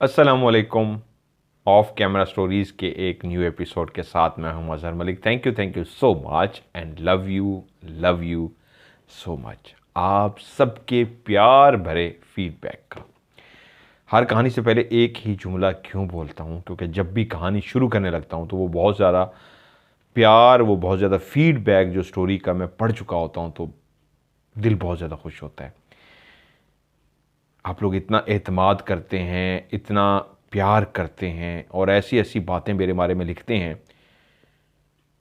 अस्सलामुअलैकुम। Of camera stories के एक न्यू एपिसोड के साथ मैं हूं Azhar Malik. Thank you so much and love you so much आप सबके प्यार भरे फीडबैक का। हर कहानी से पहले एक ही जुमला क्यों बोलता हूं, क्योंकि जब भी कहानी शुरू करने लगता हूं तो वो बहुत ज़्यादा प्यार, वो बहुत ज़्यादा फीडबैक जो स्टोरी का मैं पढ़ चुका होता हूं तो दिल बहुत ज़्यादा खुश होता है। आप लोग इतना एतमाद करते हैं, इतना प्यार करते हैं और ऐसी ऐसी बातें मेरे बारे में लिखते हैं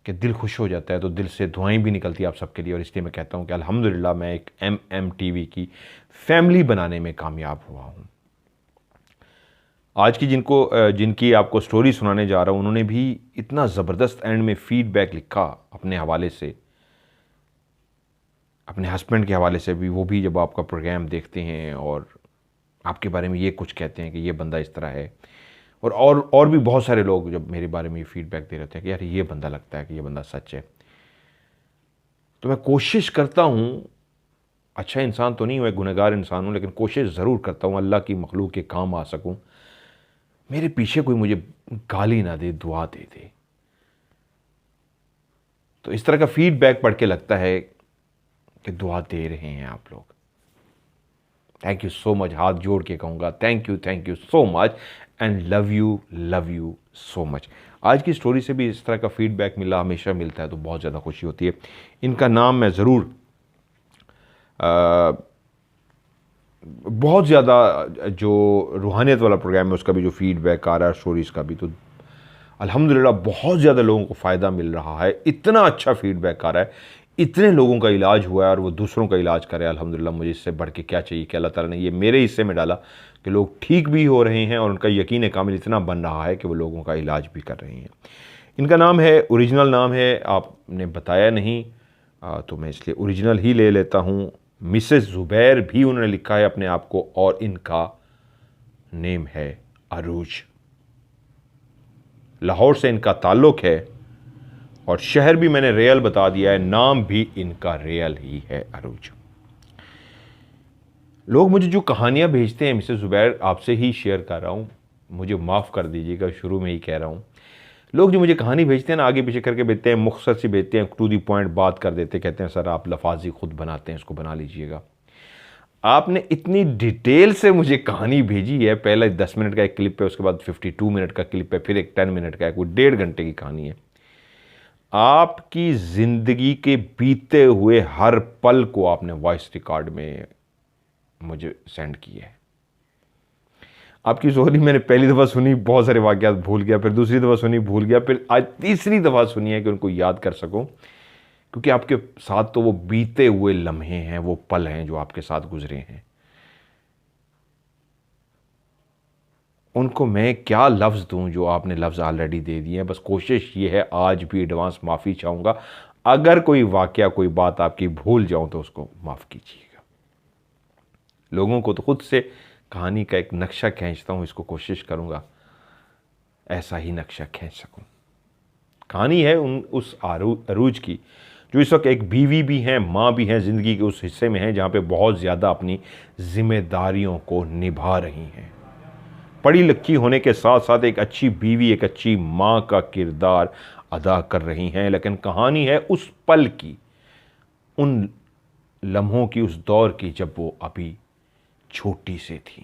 कि दिल खुश हो जाता है। तो दिल से दुआएं भी निकलती है आप सबके लिए, और इसलिए मैं कहता हूं कि अल्हम्दुलिल्लाह मैं एक MMTV की फैमिली बनाने में कामयाब हुआ हूं। आज की जिनकी आपको स्टोरी सुनाने जा रहा हूं, उन्होंने भी इतना ज़बरदस्त एंड में फीडबैक लिखा अपने हवाले से, अपने हस्बैंड के हवाले से भी। वो भी जब आपका प्रोग्राम देखते हैं और आपके बारे में ये कुछ कहते हैं कि ये बंदा इस तरह है, और भी बहुत सारे लोग जब मेरे बारे में ये फीडबैक दे रहे थे कि यार ये बंदा लगता है कि ये बंदा सच है। तो मैं कोशिश करता हूँ, अच्छा इंसान तो नहीं हूँ, मैं गुनहगार इंसान हूँ, लेकिन कोशिश ज़रूर करता हूँ अल्लाह की मखलूक के काम आ सकूँ। मेरे पीछे कोई मुझे गाली ना दे, दुआ दे दे। तो इस तरह का फीडबैक पढ़ के लगता है कि दुआ दे रहे हैं आप लोग। थैंक यू सो मच, हाथ जोड़ के कहूँगा thank you so much and love you so much. आज की स्टोरी से भी इस तरह का फीडबैक मिला, हमेशा मिलता है, तो बहुत ज़्यादा खुशी होती है। इनका नाम मैं ज़रूर बहुत ज़्यादा, जो रूहानियत वाला प्रोग्राम है उसका भी जो फीडबैक आ रहा है, स्टोरीज़ का भी, तो अल्हम्दुलिल्लाह बहुत ज़्यादा लोगों को फ़ायदा मिल रहा है। इतना अच्छा फीडबैक आ रहा है, इतने लोगों का इलाज हुआ है और वो दूसरों का इलाज करे। अल्हम्दुलिल्लाह, मुझे इससे बढ़ के क्या चाहिए कि अल्लाह ताला ने ये मेरे हिस्से में डाला कि लोग ठीक भी हो रहे हैं और उनका यकीन कामिल इतना बन रहा है कि वो लोगों का इलाज भी कर रहे हैं। इनका नाम है, ओरिजिनल नाम है, आपने बताया नहीं, तो मैं इसलिए ओरिजिनल ही ले लेता हूँ। मिसेस ज़ुबैर भी उन्होंने लिखा है अपने आप को, और इनका नेम है अरूज। लाहौर से इनका ताल्लुक़ है और शहर भी मैंने रियल बता दिया है, नाम भी इनका रियल ही है, अरूज। लोग मुझे जो कहानियां भेजते हैं, मिसेस ज़ुबैर आपसे ही शेयर कर रहा हूं, मुझे माफ़ कर दीजिएगा, शुरू में ही कह रहा हूं। लोग जो मुझे कहानी भेजते हैं ना, आगे पीछे करके भेजते हैं, मुख्तसर सी भेजते हैं, टू दी पॉइंट बात कर देते, कहते हैं सर आप लफाजी खुद बनाते हैं, इसको बना लीजिएगा। आपने इतनी डिटेल से मुझे कहानी भेजी है, पहले 10 मिनट का एक क्लिप है, उसके बाद 52 मिनट का क्लिप है, फिर एक 10 मिनट का है, कोई 1.5 घंटे की कहानी है। आपकी ज़िंदगी के बीते हुए हर पल को आपने वॉइस रिकॉर्ड में मुझे सेंड किया है। आपकी स्टोरी मैंने पहली दफ़ा सुनी, बहुत सारे वाक़यात भूल गया, फिर दूसरी दफ़ा सुनी भूल गया, फिर आज तीसरी दफ़ा सुनी है कि उनको याद कर सकूं, क्योंकि आपके साथ तो वो बीते हुए लम्हे हैं, वो पल हैं जो आपके साथ गुजरे हैं। उनको मैं क्या लफ्ज़ दूं, जो आपने लफ्ज़ ऑलरेडी दे दिए हैं। बस कोशिश ये है, आज भी एडवांस माफ़ी चाहूँगा, अगर कोई वाक़या, कोई बात आपकी भूल जाऊं तो उसको माफ़ कीजिएगा। लोगों को तो खुद से कहानी का एक नक्शा खींचता हूँ, इसको कोशिश करूँगा ऐसा ही नक्शा खींच सकूँ। कहानी है उस अरूज की, जो इस वक्त एक बीवी भी हैं, माँ भी हैं, ज़िंदगी के उस हिस्से में हैं जहाँ पे बहुत ज़्यादा अपनी ज़िम्मेदारियों को निभा रही हैं। पढ़ी लिखी होने के साथ साथ एक अच्छी बीवी, एक अच्छी माँ का किरदार अदा कर रही हैं। लेकिन कहानी है उस पल की, उन लम्हों की, उस दौर की जब वो अभी छोटी से थी।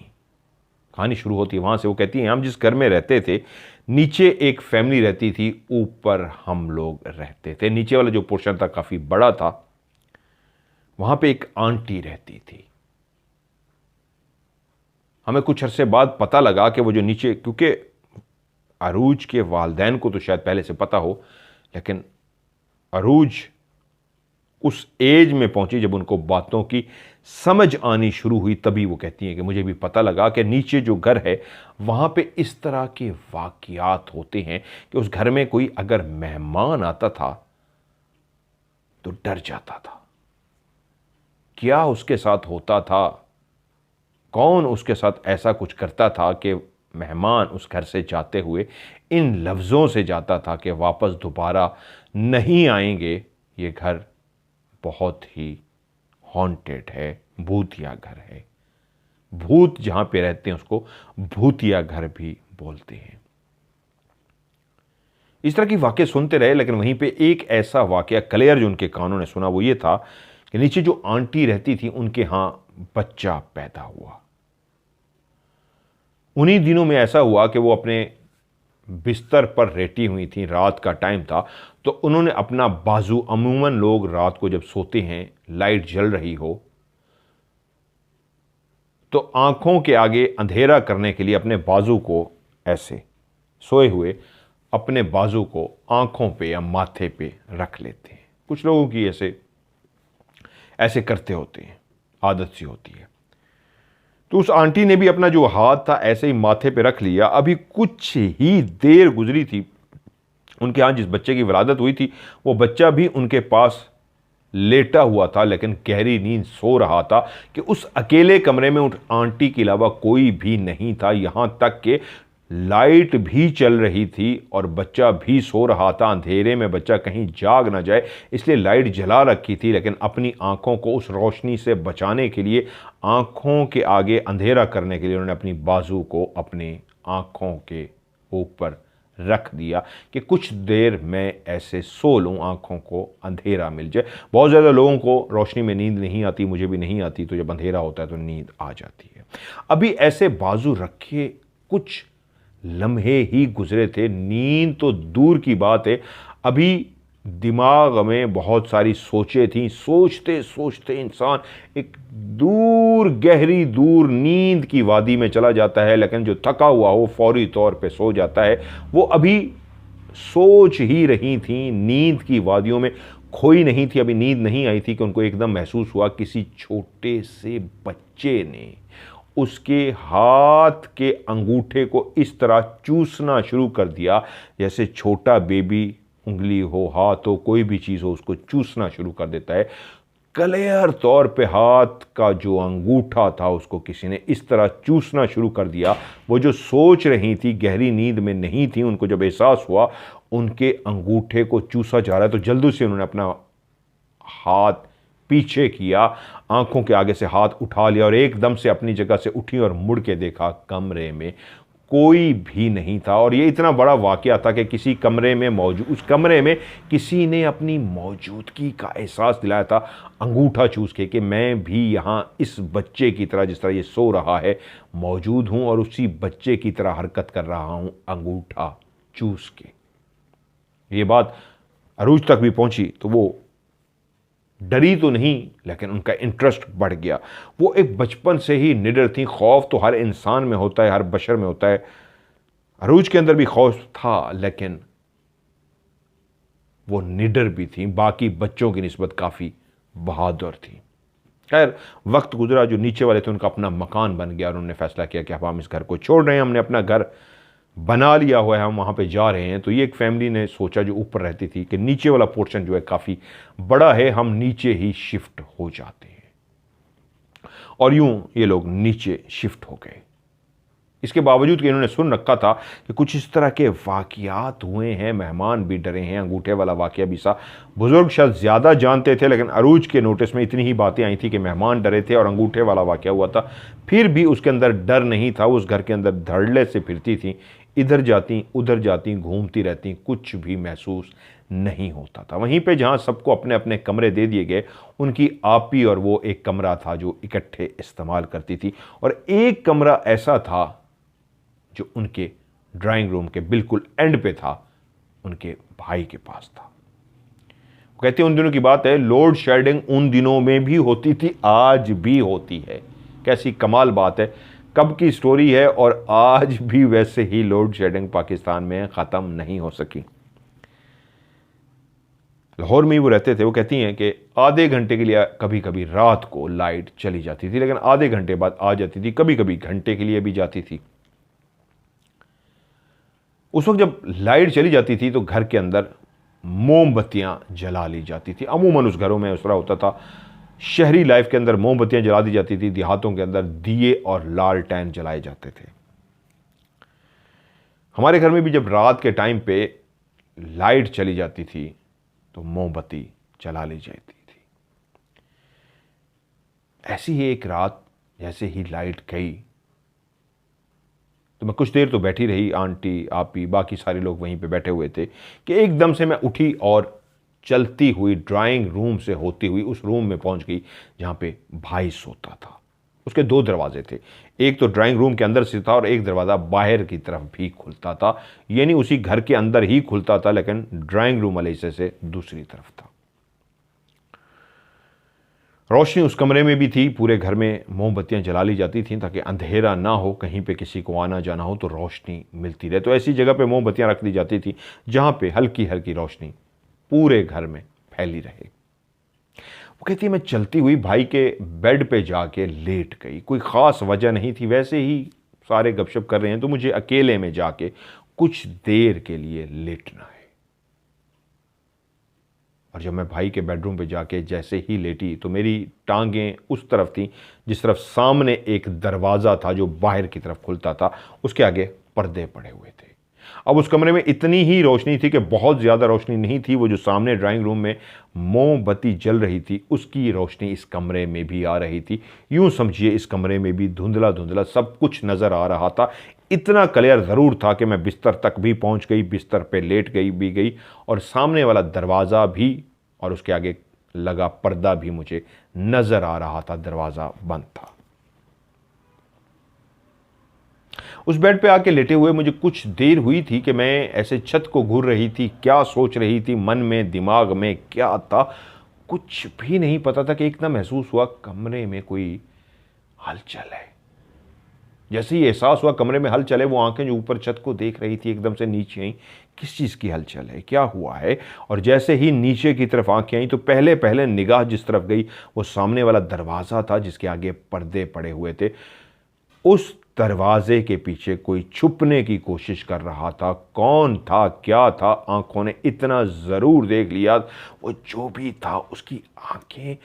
कहानी शुरू होती है वहाँ से। वो कहती हैं हम जिस घर में रहते थे, नीचे एक फैमिली रहती थी, ऊपर हम लोग रहते थे। नीचे वाला जो पोर्शन था काफ़ी बड़ा था, वहाँ पे एक आंटी रहती थी। हमें कुछ अरसे बाद पता लगा कि वो जो नीचे, क्योंकि अरूज के वालदैन को तो शायद पहले से पता हो, लेकिन अरूज उस एज में पहुंची जब उनको बातों की समझ आनी शुरू हुई, तभी वो कहती हैं कि मुझे भी पता लगा कि नीचे जो घर है वहाँ पे इस तरह के वाक़यात होते हैं कि उस घर में कोई अगर मेहमान आता था तो डर जाता था। क्या उसके साथ होता था, कौन उसके साथ ऐसा कुछ करता था कि मेहमान उस घर से जाते हुए इन लफ्ज़ों से जाता था कि वापस दोबारा नहीं आएंगे, ये घर बहुत ही हॉन्टेड है, भूतिया घर है। भूत जहां पे रहते हैं उसको भूतिया घर भी बोलते हैं। इस तरह की वाक्य सुनते रहे, लेकिन वहीं पे एक ऐसा वाक्य क्लियर जो उनके कानों ने सुना वो ये था कि नीचे जो आंटी रहती थी उनके यहां बच्चा पैदा हुआ। उन्हीं दिनों में ऐसा हुआ कि वो अपने बिस्तर पर लेटी हुई थी, रात का टाइम था, तो उन्होंने अपना बाजू, अमूमन लोग रात को जब सोते हैं लाइट जल रही हो तो आंखों के आगे अंधेरा करने के लिए अपने बाजू को ऐसे सोए हुए अपने बाजू को आंखों पे या माथे पे रख लेते हैं। कुछ लोगों की ऐसे ऐसे करते होते हैं, आदत सी होती है। तो उस आंटी ने भी अपना जो हाथ था ऐसे ही माथे पे रख लिया। अभी कुछ ही देर गुजरी थी, उनके यहाँ जिस बच्चे की विलादत हुई थी वो बच्चा भी उनके पास लेटा हुआ था, लेकिन गहरी नींद सो रहा था कि उस अकेले कमरे में उस आंटी के अलावा कोई भी नहीं था। यहां तक कि लाइट भी चल रही थी और बच्चा भी सो रहा था। अंधेरे में बच्चा कहीं जाग ना जाए इसलिए लाइट जला रखी थी, लेकिन अपनी आंखों को उस रोशनी से बचाने के लिए, आंखों के आगे अंधेरा करने के लिए उन्होंने अपनी बाजू को अपनी आंखों के ऊपर रख दिया कि कुछ देर मैं ऐसे सो लूं, आंखों को अंधेरा मिल जाए। बहुत ज़्यादा लोगों को रोशनी में नींद नहीं आती, मुझे भी नहीं आती, तो जब अंधेरा होता है तो नींद आ जाती है। अभी ऐसे बाजू रखे कुछ लम्हे ही गुजरे थे, नींद तो दूर की बात है, अभी दिमाग में बहुत सारी सोचें थीं। सोचते सोचते इंसान एक गहरी दूर नींद की वादी में चला जाता है, लेकिन जो थका हुआ हो फौरी तौर पे सो जाता है। वो अभी सोच ही रही थी, नींद की वादियों में खोई नहीं थी, अभी नींद नहीं आई थी कि उनको एकदम महसूस हुआ किसी छोटे से बच्चे ने उसके हाथ के अंगूठे को इस तरह चूसना शुरू कर दिया जैसे छोटा बेबी उंगली हो, हाथ हो, कोई भी चीज़ हो, उसको चूसना शुरू कर देता है। क्लियर तौर पे हाथ का जो अंगूठा था उसको किसी ने इस तरह चूसना शुरू कर दिया। वो जो सोच रही थी, गहरी नींद में नहीं थी, उनको जब एहसास हुआ उनके अंगूठे को चूसा जा रहा है तो जल्दी से उन्होंने अपना हाथ पीछे किया, आंखों के आगे से हाथ उठा लिया और एकदम से अपनी जगह से उठी और मुड़ के देखा, कमरे में कोई भी नहीं था। और ये इतना बड़ा वाकया था कि किसी कमरे में मौजूद, उस कमरे में किसी ने अपनी मौजूदगी का एहसास दिलाया था अंगूठा चूस के कि मैं भी यहाँ इस बच्चे की तरह, जिस तरह ये सो रहा है, मौजूद हूँ और उसी बच्चे की तरह हरकत कर रहा हूँ अंगूठा चूस के। ये बात अरूज तक भी पहुंची तो वो डरी तो नहीं, लेकिन उनका इंटरेस्ट बढ़ गया। वो एक बचपन से ही निडर थी। खौफ तो हर इंसान में होता है, हर बशर में होता है। अरूज के अंदर भी खौफ था, लेकिन वो निडर भी थी, बाकी बच्चों की निस्बत काफ़ी बहादुर थी। खैर वक्त गुजरा, जो नीचे वाले थे उनका अपना मकान बन गया और उन्होंने फैसला किया कि अब हम इस घर को छोड़ रहे हैं, हमने अपना घर बना लिया हुआ है, हम वहाँ पे जा रहे हैं। तो ये एक फैमिली ने सोचा जो ऊपर रहती थी कि नीचे वाला पोर्शन जो है काफ़ी बड़ा है, हम नीचे ही शिफ्ट हो जाते हैं। और यूं ये लोग नीचे शिफ्ट हो गए। इसके बावजूद कि इन्होंने सुन रखा था कि कुछ इस तरह के वाक़यात हुए हैं, मेहमान भी डरे हैं, अंगूठे वाला वाक़या भी सा। बुज़ुर्ग शायद ज़्यादा जानते थे, लेकिन अरूज के नोटिस में इतनी ही बातें आई थी कि मेहमान डरे थे और अंगूठे वाला वाक़या हुआ था। फिर भी उसके अंदर डर नहीं था, उस घर के अंदर धड़ल्ले से फिरती थी, इधर जाती उधर जाती, घूमती रहती, कुछ भी महसूस नहीं होता था। वहीं पे जहाँ सबको अपने अपने कमरे दे दिए गए, उनकी आपी और वो एक कमरा था जो इकट्ठे इस्तेमाल करती थी, और एक कमरा ऐसा था जो उनके ड्राइंग रूम के बिल्कुल एंड पे था, उनके भाई के पास था। कहते हैं उन दिनों की बात है, लोड शेडिंग उन दिनों में भी होती थी, आज भी होती है। कैसी कमाल बात है, कब की स्टोरी है और आज भी वैसे ही लोड शेडिंग पाकिस्तान में ख़त्म नहीं हो सकी। लाहौर में ही वो रहते थे। वो कहती हैं कि आधे घंटे के लिए कभी कभी रात को लाइट चली जाती थी, लेकिन आधे घंटे बाद आ जाती थी, कभी कभी घंटे के लिए भी जाती थी। उस वक्त जब लाइट चली जाती थी तो घर के अंदर मोमबत्तियां जला ली जाती थी। अमूमन उस घरों में उस तरह होता था। शहरी लाइफ के अंदर मोमबत्तियां जला दी जाती थी, देहातों के अंदर दिए और लालटेन जलाए जाते थे। हमारे घर में भी जब रात के टाइम पे लाइट चली जाती थी तो मोमबत्ती जला ली जाती थी। ऐसी ही एक रात जैसे ही लाइट गई तो मैं कुछ देर तो बैठी रही, आंटी आपी बाकी सारे लोग वहीं पे बैठे हुए थे, कि एकदम से मैं उठी और चलती हुई ड्राइंग रूम से होती हुई उस रूम में पहुंच गई जहां पे भाई सोता था। उसके दो दरवाजे थे, एक तो ड्राइंग रूम के अंदर से था और एक दरवाज़ा बाहर की तरफ भी खुलता था, यानी उसी घर के अंदर ही खुलता था लेकिन ड्राइंग रूम वाले हिस्से से दूसरी तरफ था। रोशनी उस कमरे में भी थी, पूरे घर में मोमबत्तियां जला ली जाती थीं ताकि अंधेरा ना हो, कहीं पे किसी को आना जाना हो तो रोशनी मिलती रहे। तो ऐसी जगह पे मोमबत्तियां रख दी जाती थी जहां पे हल्की हल्की रोशनी पूरे घर में फैली रहे। वो कहती है मैं चलती हुई भाई के बेड पे जाके लेट गई। कोई ख़ास वजह नहीं थी, वैसे ही सारे गपशप कर रहे हैं तो मुझे अकेले में जाके कुछ देर के लिए लेटना है। और जब मैं भाई के बेडरूम पे जाके जैसे ही लेटी तो मेरी टांगें उस तरफ थी जिस तरफ सामने एक दरवाज़ा था जो बाहर की तरफ खुलता था, उसके आगे पर्दे पड़े हुए थे। अब उस कमरे में इतनी ही रोशनी थी कि बहुत ज़्यादा रोशनी नहीं थी, वो जो सामने ड्राइंग रूम में मोमबत्ती जल रही थी उसकी रोशनी इस कमरे में भी आ रही थी। यूं समझिए इस कमरे में भी धुंधला धुंधला सब कुछ नज़र आ रहा था। इतना क्लियर ज़रूर था कि मैं बिस्तर तक भी पहुंच गई, बिस्तर पे लेट गई भी गई और सामने वाला दरवाज़ा भी और उसके आगे लगा पर्दा भी मुझे नज़र आ रहा था, दरवाज़ा बंद था। उस बेड पे आके लेटे हुए मुझे कुछ देर हुई थी कि मैं ऐसे छत को घूर रही थी, क्या सोच रही थी, मन में दिमाग में क्या था कुछ भी नहीं पता था कि एकदम महसूस हुआ कमरे में कोई हलचल है। जैसे ही एहसास हुआ कमरे में हलचल है, वो आंखें जो ऊपर छत को देख रही थी एकदम से नीचे आई, किस चीज़ की हलचल है, क्या हुआ है। और जैसे ही नीचे की तरफ आंखें आई तो पहले पहले निगाह जिस तरफ गई वो सामने वाला दरवाज़ा था जिसके आगे पर्दे पड़े हुए थे। उस दरवाजे के पीछे कोई छुपने की कोशिश कर रहा था। कौन था, क्या था, आंखों ने इतना ज़रूर देख लिया, वो जो भी था उसकी आंखें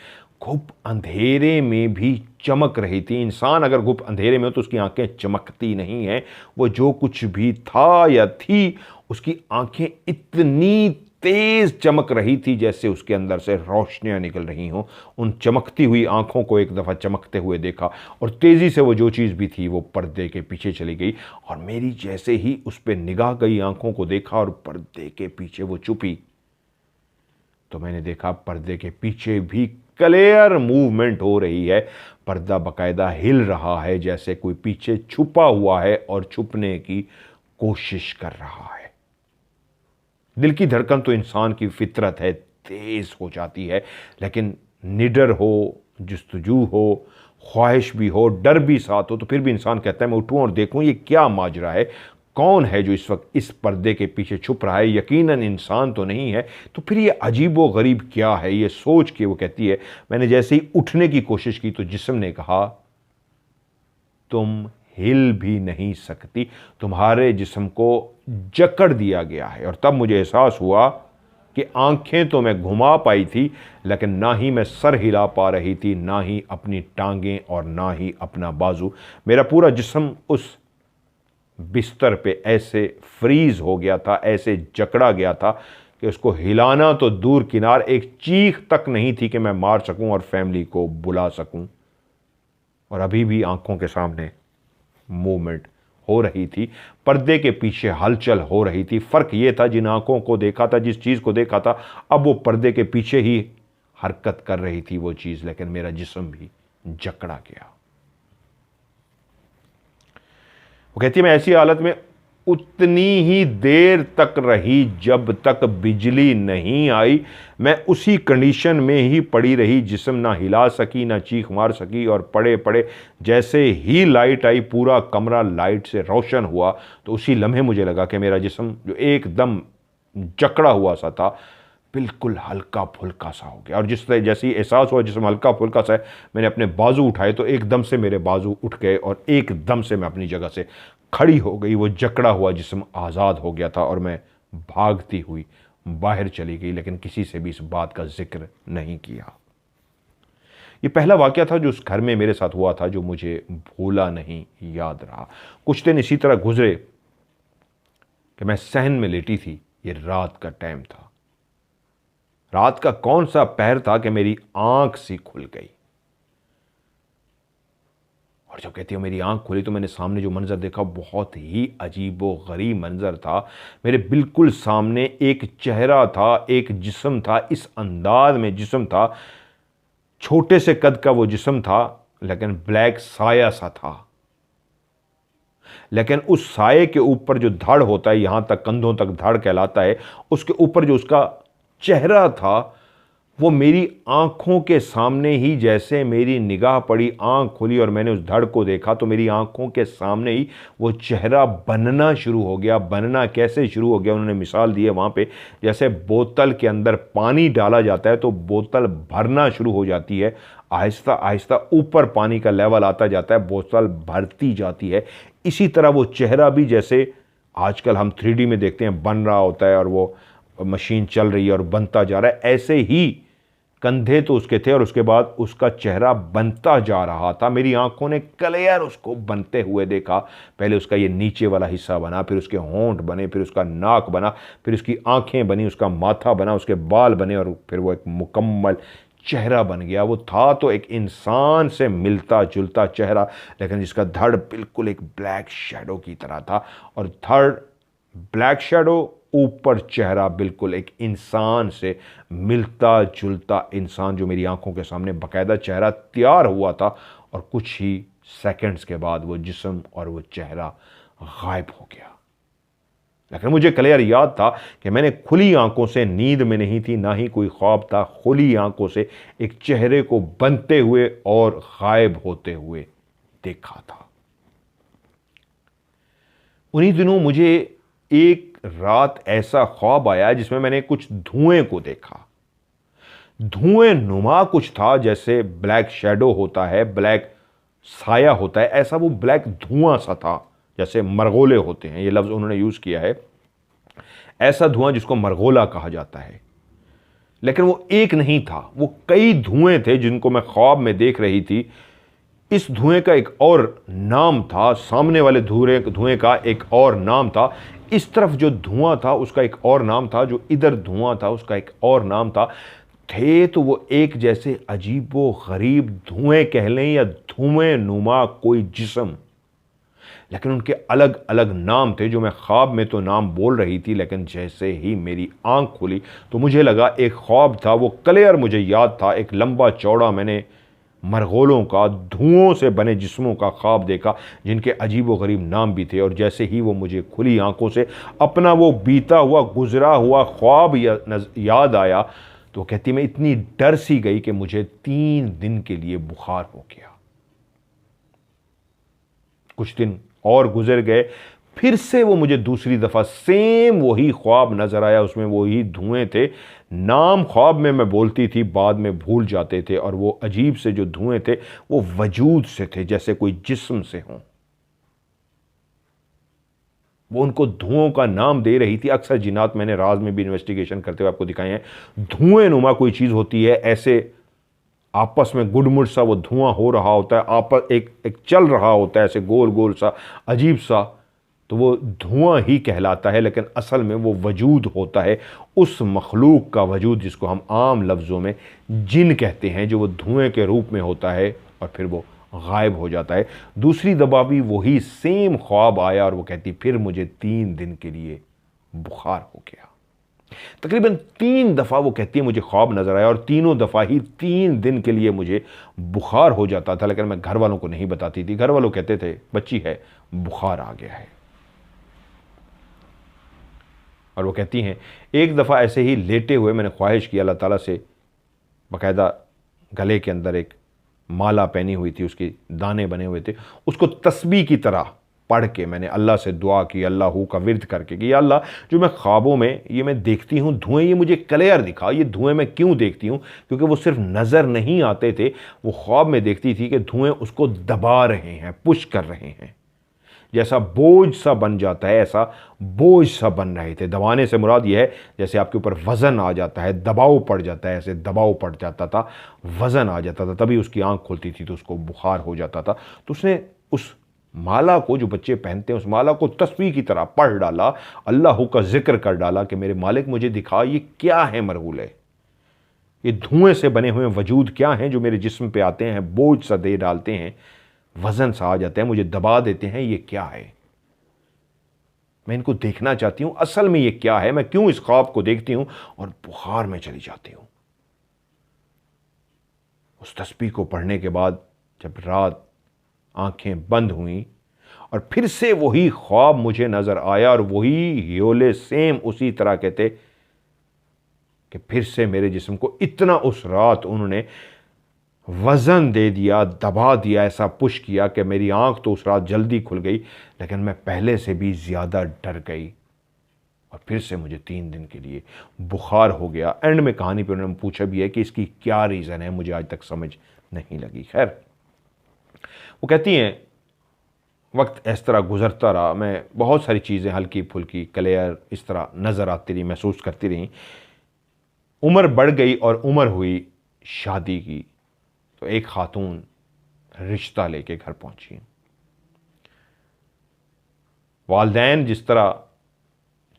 घुप अंधेरे में भी चमक रही थी। इंसान अगर घुप अंधेरे में हो तो उसकी आंखें चमकती नहीं हैं। वो जो कुछ भी था या थी उसकी आंखें इतनी तेज चमक रही थी जैसे उसके अंदर से रोशनियां निकल रही हों। उन चमकती हुई आंखों को एक दफ़ा चमकते हुए देखा और तेज़ी से वो जो चीज़ भी थी वो पर्दे के पीछे चली गई। और मेरी जैसे ही उस पर निगाह गई, आंखों को देखा और पर्दे के पीछे वो छुपी, तो मैंने देखा पर्दे के पीछे भी क्लियर मूवमेंट हो रही है। पर्दा बाकायदा हिल रहा है जैसे कोई पीछे छुपा हुआ है और छुपने की कोशिश कर रहा है। दिल की धड़कन तो इंसान की फितरत है, तेज हो जाती है, लेकिन निडर हो, जुस्तजू हो, ख्वाहिश भी हो, डर भी साथ हो तो फिर भी इंसान कहता है मैं उठूं और देखूं ये क्या माजरा है, कौन है जो इस वक्त इस पर्दे के पीछे छुप रहा है। यकीनन इंसान तो नहीं है, तो फिर ये अजीबो गरीब क्या है। ये सोच के वो कहती है मैंने जैसे ही उठने की कोशिश की तो जिस्म ने कहा तुम हिल भी नहीं सकती, तुम्हारे जिस्म को जकड़ दिया गया है। और तब मुझे एहसास हुआ कि आंखें तो मैं घुमा पाई थी लेकिन ना ही मैं सर हिला पा रही थी, ना ही अपनी टांगें और ना ही अपना बाजू। मेरा पूरा जिस्म उस बिस्तर पे ऐसे फ्रीज हो गया था, ऐसे जकड़ा गया था कि उसको हिलाना तो दूर किनार, एक चीख तक नहीं थी कि मैं मार सकूं और फैमिली को बुला सकूं। और अभी भी आंखों के सामने मूवमेंट हो रही थी, पर्दे के पीछे हलचल हो रही थी। फर्क यह था जिन आंखों को देखा था, जिस चीज को देखा था, अब वो पर्दे के पीछे ही हरकत कर रही थी वो चीज, लेकिन मेरा जिस्म भी जकड़ा गया। वो कहती है मैं ऐसी हालत में उतनी ही देर तक रही जब तक बिजली नहीं आई। मैं उसी कंडीशन में ही पड़ी रही, जिस्म ना हिला सकी ना चीख मार सकी। और पड़े पड़े जैसे ही लाइट आई, पूरा कमरा लाइट से रोशन हुआ, तो उसी लम्हे मुझे लगा कि मेरा जिस्म जो एकदम जकड़ा हुआ सा था बिल्कुल हल्का फुल्का सा हो गया। और जैसे ही एहसास हुआ जिसमें हल्का फुल्का सा है, मैंने अपने बाजू उठाए तो एकदम से मेरे बाजू उठ गए और एकदम से मैं अपनी जगह से खड़ी हो गई। वो जकड़ा हुआ जिस्म आज़ाद हो गया था और मैं भागती हुई बाहर चली गई, लेकिन किसी से भी इस बात का जिक्र नहीं किया। ये पहला वाकया था जो उस घर में मेरे साथ हुआ था, जो मुझे भूला नहीं, याद रहा। कुछ दिन इसी तरह गुजरे कि मैं सहन में लेटी थी। ये रात का टाइम था। रात का कौन सा पहर था कि मेरी आंख सी खुल गई। और जब कहती है मेरी आंख खुली तो मैंने सामने जो मंजर देखा बहुत ही अजीब व गरीब मंजर था। मेरे बिल्कुल सामने एक चेहरा था, एक जिस्म था, इस अंदाज में जिस्म था, छोटे से कद का वो जिस्म था, लेकिन ब्लैक साया सा था। लेकिन उस साये के ऊपर जो धड़ होता है, यहां तक कंधों तक धड़ कहलाता है, उसके ऊपर जो उसका चेहरा था वो मेरी आंखों के सामने ही, जैसे मेरी निगाह पड़ी, आंख खुली और मैंने उस धड़ को देखा तो मेरी आंखों के सामने ही वो चेहरा बनना शुरू हो गया। बनना कैसे शुरू हो गया, उन्होंने मिसाल दी है वहाँ पे, जैसे बोतल के अंदर पानी डाला जाता है तो बोतल भरना शुरू हो जाती है, आहिस्ता आहिस्ता ऊपर पानी का लेवल आता जाता है, बोतल भरती जाती है। इसी तरह वो चेहरा भी, जैसे आजकल हम 3D में देखते हैं बन रहा होता है और वो मशीन चल रही है और बनता जा रहा है, ऐसे ही कंधे तो उसके थे और उसके बाद उसका चेहरा बनता जा रहा था। मेरी आंखों ने क्लियर उसको बनते हुए देखा। पहले उसका ये नीचे वाला हिस्सा बना, फिर उसके होंठ बने, फिर उसका नाक बना, फिर उसकी आंखें बनी, उसका माथा बना, उसके बाल बने और फिर वो एक मुकम्मल चेहरा बन गया। वो था तो एक इंसान से मिलता जुलता चेहरा, लेकिन जिसका धड़ बिल्कुल एक ब्लैक शैडो की तरह था, और धड़ ब्लैक शैडो, ऊपर चेहरा बिल्कुल एक इंसान से मिलता जुलता इंसान, जो मेरी आंखों के सामने बाकायदा चेहरा तैयार हुआ था। और कुछ ही सेकंड्स के बाद वो जिस्म और वो चेहरा गायब हो गया। लेकिन मुझे क्लियर याद था कि मैंने खुली आंखों से, नींद में नहीं थी, ना ही कोई ख्वाब था, खुली आंखों से एक चेहरे को बनते हुए और गायब होते हुए देखा था। उन्हीं दिनों मुझे एक रात ऐसा ख्वाब आया जिसमें मैंने कुछ धुएं को देखा। धुएं नुमा कुछ था, जैसे ब्लैक शैडो होता है, ब्लैक साया होता है, ऐसा वो ब्लैक धुआं सा था, जैसे मरगोले होते हैं, ये लफ्ज़ उन्होंने यूज़ किया है, ऐसा धुआं जिसको मरगोला कहा जाता है। लेकिन वो एक नहीं था, वो कई धुएं थे जिनको मैं ख्वाब में देख रही थी। इस धुएं का एक और नाम था, सामने वाले धुएं का एक और नाम था, इस तरफ जो धुआं था उसका एक और नाम था, जो इधर धुआं था उसका एक और नाम था। थे तो वो एक जैसे अजीबो गरीब धुएं कह लें या धुएं नुमा कोई जिस्म, लेकिन उनके अलग अलग नाम थे, जो मैं ख्वाब में तो नाम बोल रही थी, लेकिन जैसे ही मेरी आंख खुली तो मुझे लगा एक ख्वाब था, वो क्लियर मुझे याद था। एक लंबा चौड़ा मैंने मरगोलों का, धुओं से बने जिस्मों का ख्वाब देखा, जिनके अजीब व गरीब नाम भी थे। और जैसे ही वो मुझे खुली आंखों से अपना वो बीता हुआ गुजरा हुआ ख्वाब याद आया तो कहती मैं इतनी डर सी गई कि मुझे 3 दिन के लिए बुखार हो गया। कुछ दिन और गुजर गए, फिर से वो मुझे दूसरी दफ़ा सेम वही ख्वाब नज़र आया, उसमें वही धुएं थे। नाम ख्वाब में मैं बोलती थी, बाद में भूल जाते थे, और वो अजीब से जो धुएं थे वो वजूद से थे, जैसे कोई जिस्म से हों। वो उनको धुओं का नाम दे रही थी। अक्सर जिन्नात, मैंने राज में भी इन्वेस्टिगेशन करते हुए आपको दिखाए हैं, धुएं नुमा कोई चीज़ होती है, ऐसे आपस में गुडमुड सा वो धुआं हो रहा होता है, आपस एक चल रहा होता है, ऐसे गोल गोल सा अजीब सा, तो वो धुआं ही कहलाता है। लेकिन असल में वो वजूद होता है, उस मखलूक का वजूद जिसको हम आम लफ्ज़ों में जिन कहते हैं, जो वो धुएं के रूप में होता है और फिर वो गायब हो जाता है। दूसरी दफ़ा भी वही सेम ख्वाब आया और वो कहती फिर मुझे 3 दिन के लिए बुखार हो गया। तकरीबन 3 दफ़ा वो कहती है मुझे ख्वाब नज़र आया और तीनों दफ़ा ही 3 दिन के लिए मुझे बुखार हो जाता था, लेकिन मैं घर वालों को नहीं बताती थी। घर वालों कहते थे बच्ची है, बुखार आ गया है। और वो कहती हैं एक दफ़ा ऐसे ही लेटे हुए मैंने ख्वाहिश की अल्लाह ताला से, बाकायदा गले के अंदर एक माला पहनी हुई थी, उसके दाने बने हुए थे, उसको तस्बीह की तरह पढ़ के मैंने अल्लाह से दुआ की, अल्लाह का विर्द करके कि या अल्लाह, जो मैं ख्वाबों में ये मैं देखती हूँ धुएं, ये मुझे क्लियर दिखा, ये धुएं मैं क्यों देखती हूँ, क्योंकि वो सिर्फ नज़र नहीं आते थे, वो ख्वाब में देखती थी कि धुएं उसको दबा रहे हैं, पुश कर रहे हैं, जैसा बोझ सा बन जाता है, ऐसा बोझ सा बन रहे थे। दबाने से मुराद यह है जैसे आपके ऊपर वज़न आ जाता है, दबाव पड़ जाता है, ऐसे दबाव पड़ जाता था, वज़न आ जाता था, तभी उसकी आंख खुलती थी तो उसको बुखार हो जाता था। तो उसने उस माला को, जो बच्चे पहनते हैं, उस माला को तस्बीह की तरह पढ़ डाला, अल्लाह का जिक्र कर डाला कि मेरे मालिक मुझे दिखा ये क्या है मरगूले, ये धुएं से बने हुए वजूद क्या हैं जो मेरे जिस्म पे आते हैं, बोझ सा दे डालते हैं, वज़न सा आ जाता है, मुझे दबा देते हैं। ये क्या है? मैं इनको देखना चाहती हूँ, असल में ये क्या है? मैं क्यों इस ख्वाब को देखती हूँ और बुखार में चली जाती हूँ। उस तस्बीह को पढ़ने के बाद जब रात आंखें बंद हुई और फिर से वही ख्वाब मुझे नजर आया और वही ह्योले सेम उसी तरह के थे कि फिर से मेरे जिस्म को इतना उस रात उन्होंने वज़न दे दिया, दबा दिया, ऐसा पुश किया कि मेरी आंख तो उस रात जल्दी खुल गई, लेकिन मैं पहले से भी ज़्यादा डर गई और फिर से मुझे 3 दिन के लिए बुखार हो गया। एंड में कहानी पर उन्होंने पूछा भी है कि इसकी क्या रीज़न है, मुझे आज तक समझ नहीं लगी। खैर, वो कहती हैं वक्त इस तरह गुजरता रहा, मैं बहुत सारी चीज़ें हल्की फुल्की क्लियर इस तरह नज़र आती रही, महसूस करती रही। उम्र बढ़ गई और उम्र हुई शादी की, तो एक खातून रिश्ता लेके घर पहुंची। वालदैन जिस तरह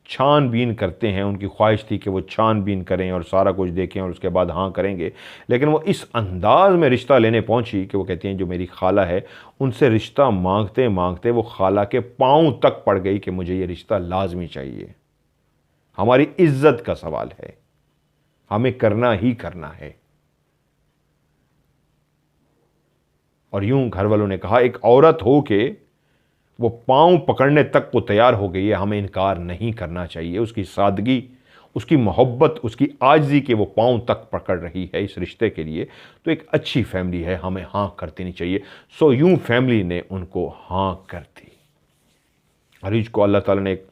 छानबीन करते हैं, उनकी ख्वाहिश थी कि वो छानबीन करें और सारा कुछ देखें और उसके बाद हाँ करेंगे, लेकिन वो इस अंदाज में रिश्ता लेने पहुंची कि वो कहती हैं जो मेरी खाला है उनसे रिश्ता मांगते मांगते वो खाला के पांव तक पड़ गई कि मुझे ये रिश्ता लाजमी चाहिए, हमारी इज्जत का सवाल है, हमें करना ही करना है। और यूं घर वालों ने कहा एक औरत हो के वो पांव पकड़ने तक को तैयार हो गई है, हमें इनकार नहीं करना चाहिए। उसकी सादगी, उसकी मोहब्बत, उसकी आजिज़ी के वो पांव तक पकड़ रही है इस रिश्ते के लिए, तो एक अच्छी फैमिली है, हमें हाँ कर देनी चाहिए। सो यूं फैमिली ने उनको हाँ कर दी। अरीज को अल्लाह ताला ने एक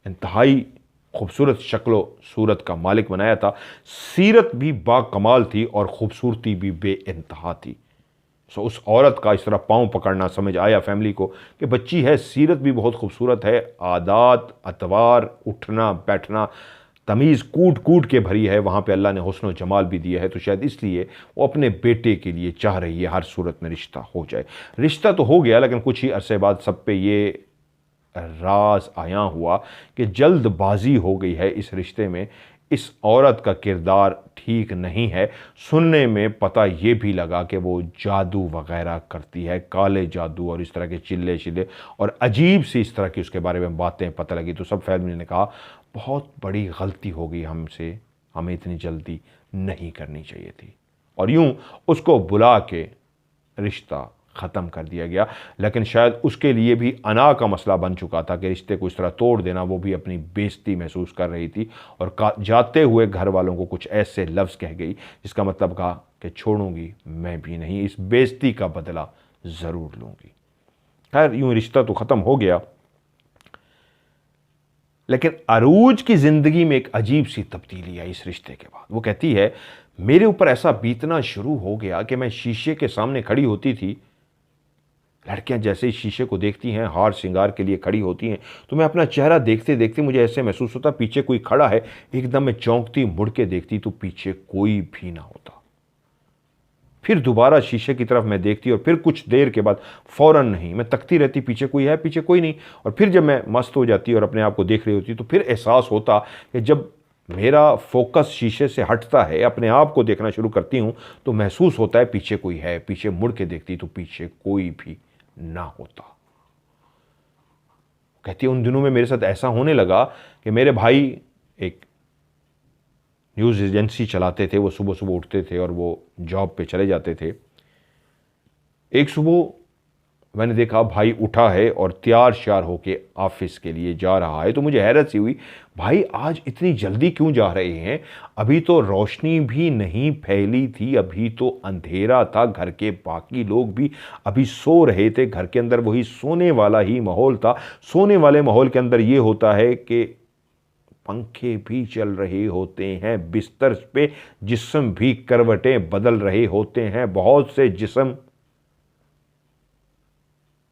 इंतहाई खूबसूरत शक्लो सूरत का मालिक बनाया था। सीरत भी बाकमाल थी और खूबसूरती भी बेइंतहा थी। सो उस औरत का इस तरह पाँव पकड़ना समझ आया फैमिली को कि बच्ची है, सीरत भी बहुत खूबसूरत है, आदात अतवार, उठना बैठना, तमीज़ कूट कूट के भरी है, वहाँ पे अल्लाह ने हुस्न व जमाल भी दिया है। तो शायद इसलिए वो अपने बेटे के लिए चाह रही है हर सूरत में रिश्ता हो जाए। रिश्ता तो हो गया, लेकिन कुछ ही अरसे बाद सब पे ये राज आया हुआ कि जल्दबाजी हो गई है इस रिश्ते में, इस औरत का किरदार ठीक नहीं है। सुनने में पता ये भी लगा कि वो जादू वगैरह करती है, काले जादू और इस तरह के चिल्ले चिल्ले और अजीब सी इस तरह की उसके बारे में बातें पता लगी। तो सब फैमिली ने कहा बहुत बड़ी गलती हो गई हमसे, हमें इतनी जल्दी नहीं करनी चाहिए थी, और यूं उसको बुला के रिश्ता ख़त्म कर दिया गया। लेकिन शायद उसके लिए भी अना का मसला बन चुका था कि रिश्ते को इस तरह तोड़ देना, वो भी अपनी बेइज्जती महसूस कर रही थी और जाते हुए घर वालों को कुछ ऐसे लफ्ज़ कह गई जिसका मतलब कहा कि छोड़ूंगी मैं भी नहीं, इस बेइज्जती का बदला ज़रूर लूँगी। खैर यूँ रिश्ता तो ख़त्म हो गया, लेकिन अरूज की ज़िंदगी में एक अजीब सी तब्दीली आई इस रिश्ते के बाद। वो कहती है मेरे ऊपर ऐसा बीतना शुरू हो गया कि मैं शीशे के सामने खड़ी होती थी, लड़कियां जैसे ही शीशे को देखती हैं, हार श्रृंगार के लिए खड़ी होती हैं, तो मैं अपना चेहरा देखते देखते मुझे ऐसे महसूस होता पीछे कोई खड़ा है। एकदम मैं चौंकती, मुड़ के देखती तो पीछे कोई भी ना होता। फिर दोबारा शीशे की तरफ मैं देखती और फिर कुछ देर के बाद फौरन नहीं, मैं तकती रहती पीछे कोई है, पीछे कोई नहीं। और फिर जब मैं मस्त हो जाती और अपने आप को देख रही होती तो फिर एहसास होता कि जब मेरा फोकस शीशे से हटता है, अपने आप को देखना शुरू करती हूँ, तो महसूस होता है पीछे कोई है। पीछे मुड़ के देखती तो पीछे कोई भी ना होता। कहती है उन दिनों में मेरे साथ ऐसा होने लगा कि मेरे भाई एक न्यूज़ एजेंसी चलाते थे, वो सुबह सुबह उठते थे और वो जॉब पे चले जाते थे। एक सुबह मैंने देखा भाई उठा है और तैयार श्यार होके ऑफिस के लिए जा रहा है, तो मुझे हैरत सी हुई, भाई आज इतनी जल्दी क्यों जा रहे हैं? अभी तो रोशनी भी नहीं फैली थी, अभी तो अंधेरा था, घर के बाकी लोग भी अभी सो रहे थे, घर के अंदर वही सोने वाला ही माहौल था। सोने वाले माहौल के अंदर ये होता है कि पंखे भी चल रहे होते हैं, बिस्तर पे जिस्म भी करवटें बदल रहे होते हैं, बहुत से जिस्म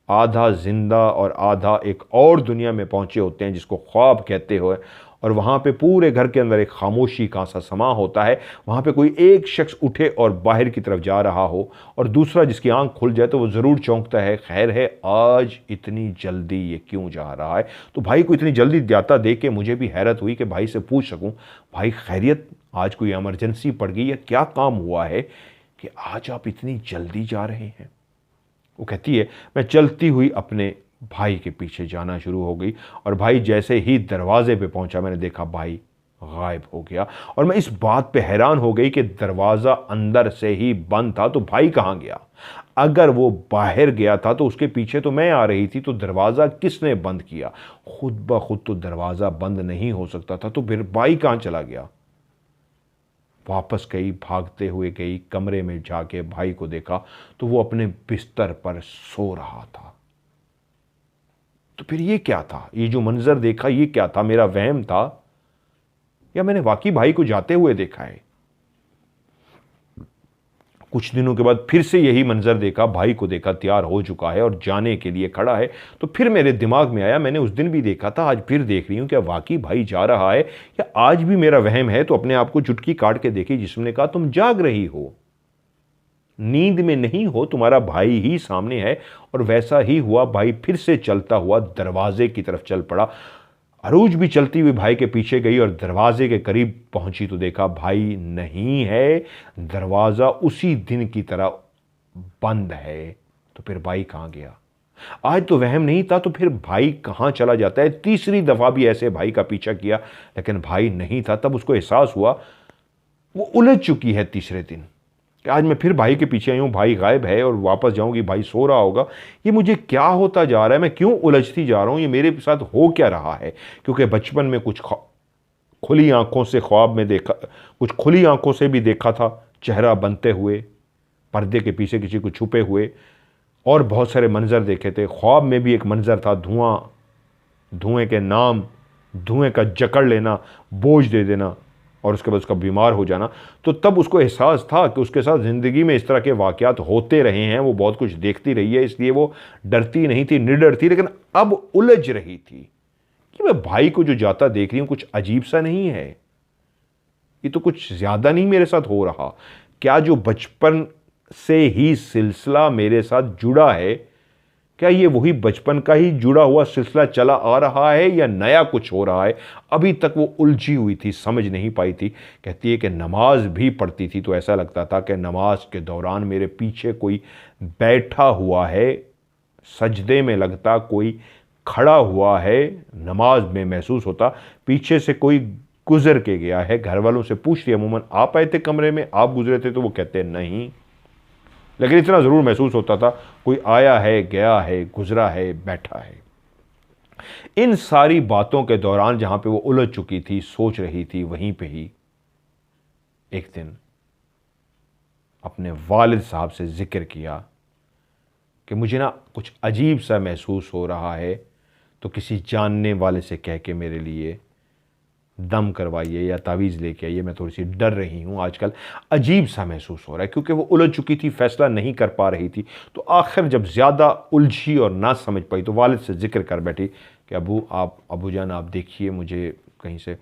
आधा जिंदा और आधा एक और दुनिया में पहुंचे होते हैं जिसको ख्वाब कहते हो, और वहाँ पे पूरे घर के अंदर एक खामोशी का सा समा होता है। वहाँ पे कोई एक शख्स उठे और बाहर की तरफ जा रहा हो और दूसरा जिसकी आंख खुल जाए तो वो ज़रूर चौंकता है, खैर है आज इतनी जल्दी ये क्यों जा रहा है? तो भाई को इतनी जल्दी जाता देख के मुझे भी हैरत हुई कि भाई से पूछ सकूँ, भाई खैरियत, आज कोई इमरजेंसी पड़ गई या क्या काम हुआ है कि आज आप इतनी जल्दी जा रहे हैं? वो कहती है मैं चलती हुई अपने भाई के पीछे जाना शुरू हो गई और भाई जैसे ही दरवाजे पे पहुंचा मैंने देखा भाई गायब हो गया। और मैं इस बात पे हैरान हो गई कि दरवाज़ा अंदर से ही बंद था तो भाई कहाँ गया? अगर वो बाहर गया था तो उसके पीछे तो मैं आ रही थी, तो दरवाज़ा किसने बंद किया? खुद ब खुद तो दरवाज़ा बंद नहीं हो सकता था, तो फिर भाई कहाँ चला गया? वापस गई, भागते हुए गई, कमरे में जाके भाई को देखा तो वो अपने बिस्तर पर सो रहा था। तो फिर ये क्या था? ये जो मंजर देखा ये क्या था? मेरा वहम था या मैंने वाकई भाई को जाते हुए देखा है? कुछ दिनों के बाद फिर से यही मंजर देखा, भाई को देखा तैयार हो चुका है और जाने के लिए खड़ा है। तो फिर मेरे दिमाग में आया, मैंने उस दिन भी देखा था, आज फिर देख रही हूं, क्या वाकई भाई जा रहा है या आज भी मेरा वहम है? तो अपने आप को चुटकी काट के देखी, जिसने कहा तुम जाग रही हो, नींद में नहीं हो, तुम्हारा भाई ही सामने है। और वैसा ही हुआ, भाई फिर से चलता हुआ दरवाजे की तरफ चल पड़ा। अरूज भी चलती हुई भाई के पीछे गई और दरवाजे के करीब पहुंची तो देखा भाई नहीं है, दरवाजा उसी दिन की तरह बंद है। तो फिर भाई कहां गया? आज तो वहम नहीं था, तो फिर भाई कहां चला जाता है? तीसरी दफा भी ऐसे भाई का पीछा किया लेकिन भाई नहीं था। तब उसको एहसास हुआ वो उलझ चुकी है तीसरे दिन कि आज मैं फिर भाई के पीछे आई हूँ, भाई गायब है और वापस जाऊंगी, भाई सो रहा होगा। ये मुझे क्या होता जा रहा है? मैं क्यों उलझती जा रहा हूँ? ये मेरे साथ हो क्या रहा है? क्योंकि बचपन में कुछ खुली आंखों से ख्वाब में देखा, कुछ खुली आंखों से भी देखा था चेहरा बनते हुए, पर्दे के पीछे किसी को छुपे हुए, और बहुत सारे मंजर देखे थे। ख्वाब में भी एक मंजर था, धुआं, धुएं के नाम, धुएं का जकड़ लेना, बोझ दे देना और उसके बाद उसका बीमार हो जाना। तो तब उसको एहसास था कि उसके साथ ज़िंदगी में इस तरह के वाक़यात होते रहे हैं, वो बहुत कुछ देखती रही है, इसलिए वो डरती नहीं थी, निडर थी। लेकिन अब उलझ रही थी कि मैं भाई को जो जाता देख रही हूँ कुछ अजीब सा नहीं है? ये तो कुछ ज़्यादा नहीं मेरे साथ हो रहा? क्या जो बचपन से ही सिलसिला मेरे साथ जुड़ा है, क्या ये वही बचपन का ही जुड़ा हुआ सिलसिला चला आ रहा है या नया कुछ हो रहा है? अभी तक वो उलझी हुई थी, समझ नहीं पाई थी। कहती है कि नमाज भी पढ़ती थी तो ऐसा लगता था कि नमाज के दौरान मेरे पीछे कोई बैठा हुआ है, सजदे में लगता कोई खड़ा हुआ है, नमाज में महसूस होता पीछे से कोई गुजर के गया है। घर वालों से पूछ रही अमूमन, आप आए थे कमरे में, आप गुजरे थे? तो वो कहते नहीं, लेकिन इतना ज़रूर महसूस होता था कोई आया है, गया है, गुजरा है, बैठा है। इन सारी बातों के दौरान जहां पे वो उलझ चुकी थी, सोच रही थी, वहीं पे ही एक दिन अपने वालिद साहब से जिक्र किया कि मुझे ना कुछ अजीब सा महसूस हो रहा है, तो किसी जानने वाले से कह के मेरे लिए दम करवाइए या तावीज़ लेके आइए, मैं थोड़ी सी डर रही हूँ आजकल, अजीब सा महसूस हो रहा है। क्योंकि वो उलझ चुकी थी, फैसला नहीं कर पा रही थी। तो आखिर जब ज़्यादा उलझी और ना समझ पाई तो वालिद से जिक्र कर बैठी कि अबू जान आप देखिए, मुझे कहीं से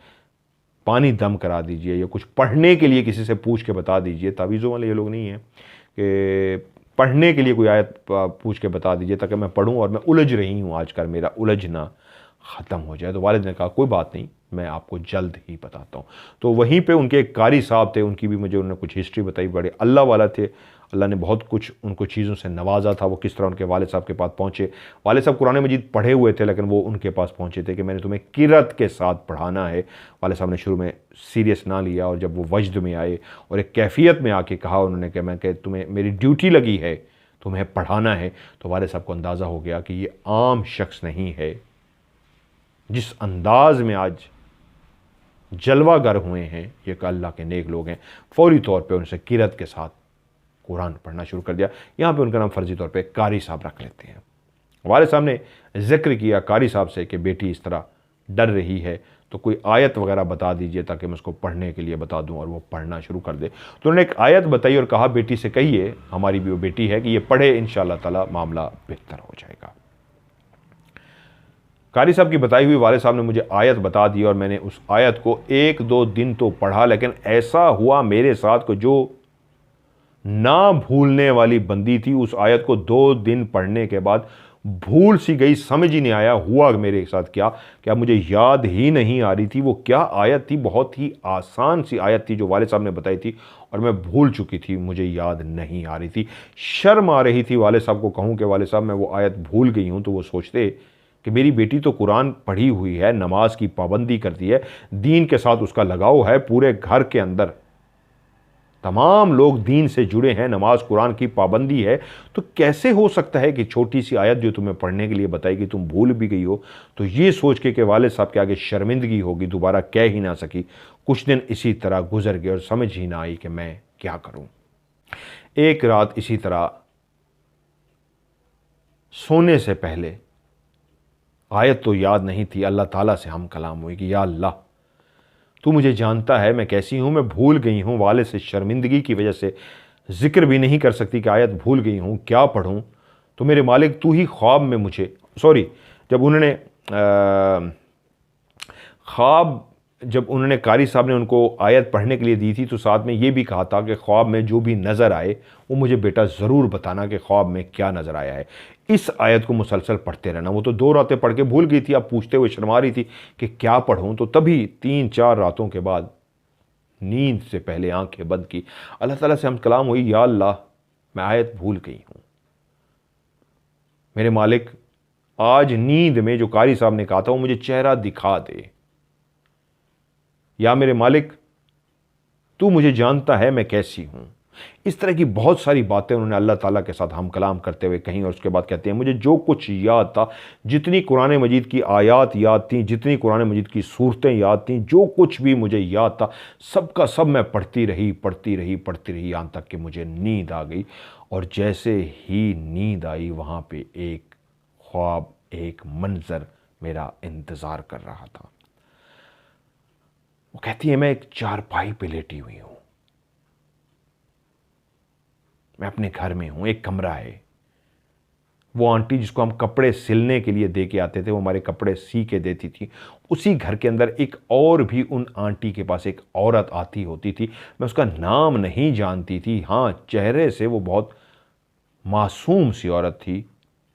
पानी दम करा दीजिए या कुछ पढ़ने के लिए किसी से पूछ के बता दीजिए। तावीज़ों वाले ये लोग नहीं हैं कि पढ़ने के लिए कोई आयत पूछ के बता दीजिए ताकि मैं पढ़ूँ, और मैं उलझ रही हूँ आजकल, मेरा उलझना ख़त्म हो जाए। तो वालिद ने कहा कोई बात नहीं, मैं आपको जल्द ही बताता हूँ। तो वहीं पे उनके एक कारी साहब थे, उनकी भी मुझे उन्होंने कुछ हिस्ट्री बताई, बड़े अल्लाह वाला थे, अल्लाह ने बहुत कुछ उनको चीज़ों से नवाजा था। वो किस तरह उनके वालिद साहब के पास पहुँचे। वालिद साहब कुरान मजीद पढ़े हुए थे लेकिन वो उनके पास पहुँचे थे कि मैंने तुम्हें किरत के साथ पढ़ाना है। वालिद साहब ने शुरू में सीरियस ना लिया और जब वो वजद में आए और एक कैफियत में आके कहा उन्होंने कि मैं तुम्हें मेरी ड्यूटी लगी है, तुम्हें पढ़ाना है, तो वालिद साहब को अंदाज़ा हो गया कि ये आम शख्स नहीं है। जिस अंदाज में आज जलवागर हुए हैं ये अल्लाह के नेक लोग हैं। फौरी तौर पे उनसे किरत के साथ कुरान पढ़ना शुरू कर दिया। यहाँ पे उनका नाम फर्जी तौर पे कारी साहब रख लेते हैं। वालिद साहब ने जिक्र किया कारी साहब से कि बेटी इस तरह डर रही है, तो कोई आयत वगैरह बता दीजिए ताकि मैं उसको पढ़ने के लिए बता दूं और वो पढ़ना शुरू कर दे। तो उन्होंने एक आयत बताई और कहा बेटी से कहिए, हमारी भी वो बेटी है, कि ये पढ़े, इंशाअल्लाह ताला मामला बेहतर हो जाएगा। कारी साहब की बताई हुई वालिद साहब ने मुझे आयत बता दी और मैंने उस आयत को 1-2 दिन तो पढ़ा, लेकिन ऐसा हुआ मेरे साथ को जो ना भूलने वाली बंदी थी, उस आयत को 2 दिन पढ़ने के बाद भूल सी गई, समझ ही नहीं आया हुआ मेरे साथ क्या क्या मुझे याद ही नहीं आ रही थी वो क्या आयत थी। बहुत ही आसान सी आयत थी जो वाले साहब ने बताई थी और मैं भूल चुकी थी, मुझे याद नहीं आ रही थी। शर्म आ रही थी वाले साहब को कहूँ कि वाले साहब मैं वो आयत भूल गई हूँ, तो वो सोचते कि मेरी बेटी तो कुरान पढ़ी हुई है, नमाज की पाबंदी करती है, दीन के साथ उसका लगाव है, पूरे घर के अंदर तमाम लोग दीन से जुड़े हैं, नमाज कुरान की पाबंदी है, तो कैसे हो सकता है कि छोटी सी आयत जो तुम्हें पढ़ने के लिए बताई कि तुम भूल भी गई हो। तो ये सोच के कि वाले साहब के आगे शर्मिंदगी होगी, दोबारा कह ही ना सकी। कुछ दिन इसी तरह गुजर गए और समझ ही ना आई कि मैं क्या करूं। एक रात इसी तरह सोने से पहले, आयत तो याद नहीं थी, अल्लाह ताला से हम कलाम हुई कि या अल्लाह, तू मुझे जानता है मैं कैसी हूँ, मैं भूल गई हूँ, वाले से शर्मिंदगी की वजह से जिक्र भी नहीं कर सकती कि आयत भूल गई हूँ, क्या पढ़ूँ। तो मेरे मालिक तू ही ख्वाब में मुझे, सॉरी, जब उन्होंने ख्वाब, जब उन्होंने कारी साहब ने उनको आयत पढ़ने के लिए दी थी तो साथ में ये भी कहा था कि ख्वाब में जो भी नज़र आए वो मुझे बेटा ज़रूर बताना कि ख्वाब में क्या नज़र आया है। इस आयत को मुसलसल पढ़ते रहना। वो तो 2 रातें पढ़ के भूल गई थी, अब पूछते हुए शर्मा रही थी कि क्या पढ़ूँ। तो तभी 3-4 रातों के बाद नींद से पहले आंखें बंद की, अल्लाह ताला से हम कलाम हुई, या अल्लाह मैं आयत भूल गई हूँ, मेरे मालिक आज नींद में जो कारी साहब ने कहा था वो मुझे चेहरा दिखा दे। या मेरे मालिक तू मुझे जानता है मैं कैसी हूं। इस तरह की बहुत सारी बातें उन्होंने अल्लाह ताला के साथ हम कलाम करते हुए कहीं, और उसके बाद कहते हैं मुझे जो कुछ याद था, जितनी कुरान मजीद की आयात याद थी, जितनी कुरान मजीद की सूरतें याद थीं, जो कुछ भी मुझे याद था, सबका सब मैं पढ़ती रही पढ़ती रही पढ़ती रही, यहाँ तक कि मुझे नींद आ गई। और जैसे ही नींद आई वहाँ पे एक ख्वाब, एक मंजर मेरा इंतज़ार कर रहा था। वो कहती है मैं एक चारपाई पे लेटी हुई हूं, मैं अपने घर में हूं, एक कमरा है। वो आंटी जिसको हम कपड़े सिलने के लिए दे के आते थे, वो हमारे कपड़े सी के देती थी, उसी घर के अंदर एक और भी उन आंटी के पास एक औरत आती होती थी। मैं उसका नाम नहीं जानती थी, हाँ चेहरे से वो बहुत मासूम सी औरत थी,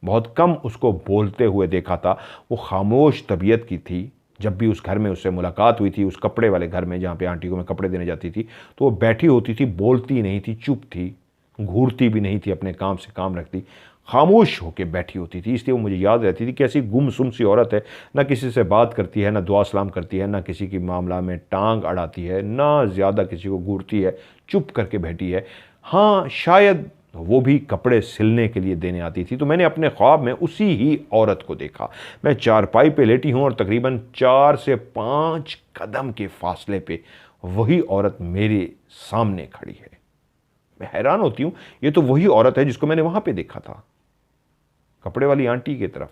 बहुत कम उसको बोलते हुए देखा था। वो खामोश तबीयत की थी। जब भी उस घर में उससे मुलाकात हुई थी, उस कपड़े वाले घर में जहाँ पे आंटी को मैं कपड़े देने जाती थी, तो वो बैठी होती थी, बोलती नहीं थी, चुप थी, घूरती भी नहीं थी, अपने काम से काम रखती, खामोश होकर बैठी होती थी। इसलिए वो मुझे याद रहती थी कि ऐसी गुमसुम सी औरत है, ना किसी से बात करती है, ना दुआ सलाम करती है, ना किसी की मामला में टांग अड़ाती है, ना ज़्यादा किसी को घूरती है, चुप करके बैठी है। हाँ शायद वो भी कपड़े सिलने के लिए देने आती थी। तो मैंने अपने ख्वाब में उसी ही औरत को देखा। मैं चारपाई पे लेटी हूँ और तकरीबन 4 से 5 कदम के फासले पे वही औरत मेरे सामने खड़ी है। मैं हैरान होती हूँ, ये तो वही औरत है जिसको मैंने वहां पे देखा था, कपड़े वाली आंटी की तरफ।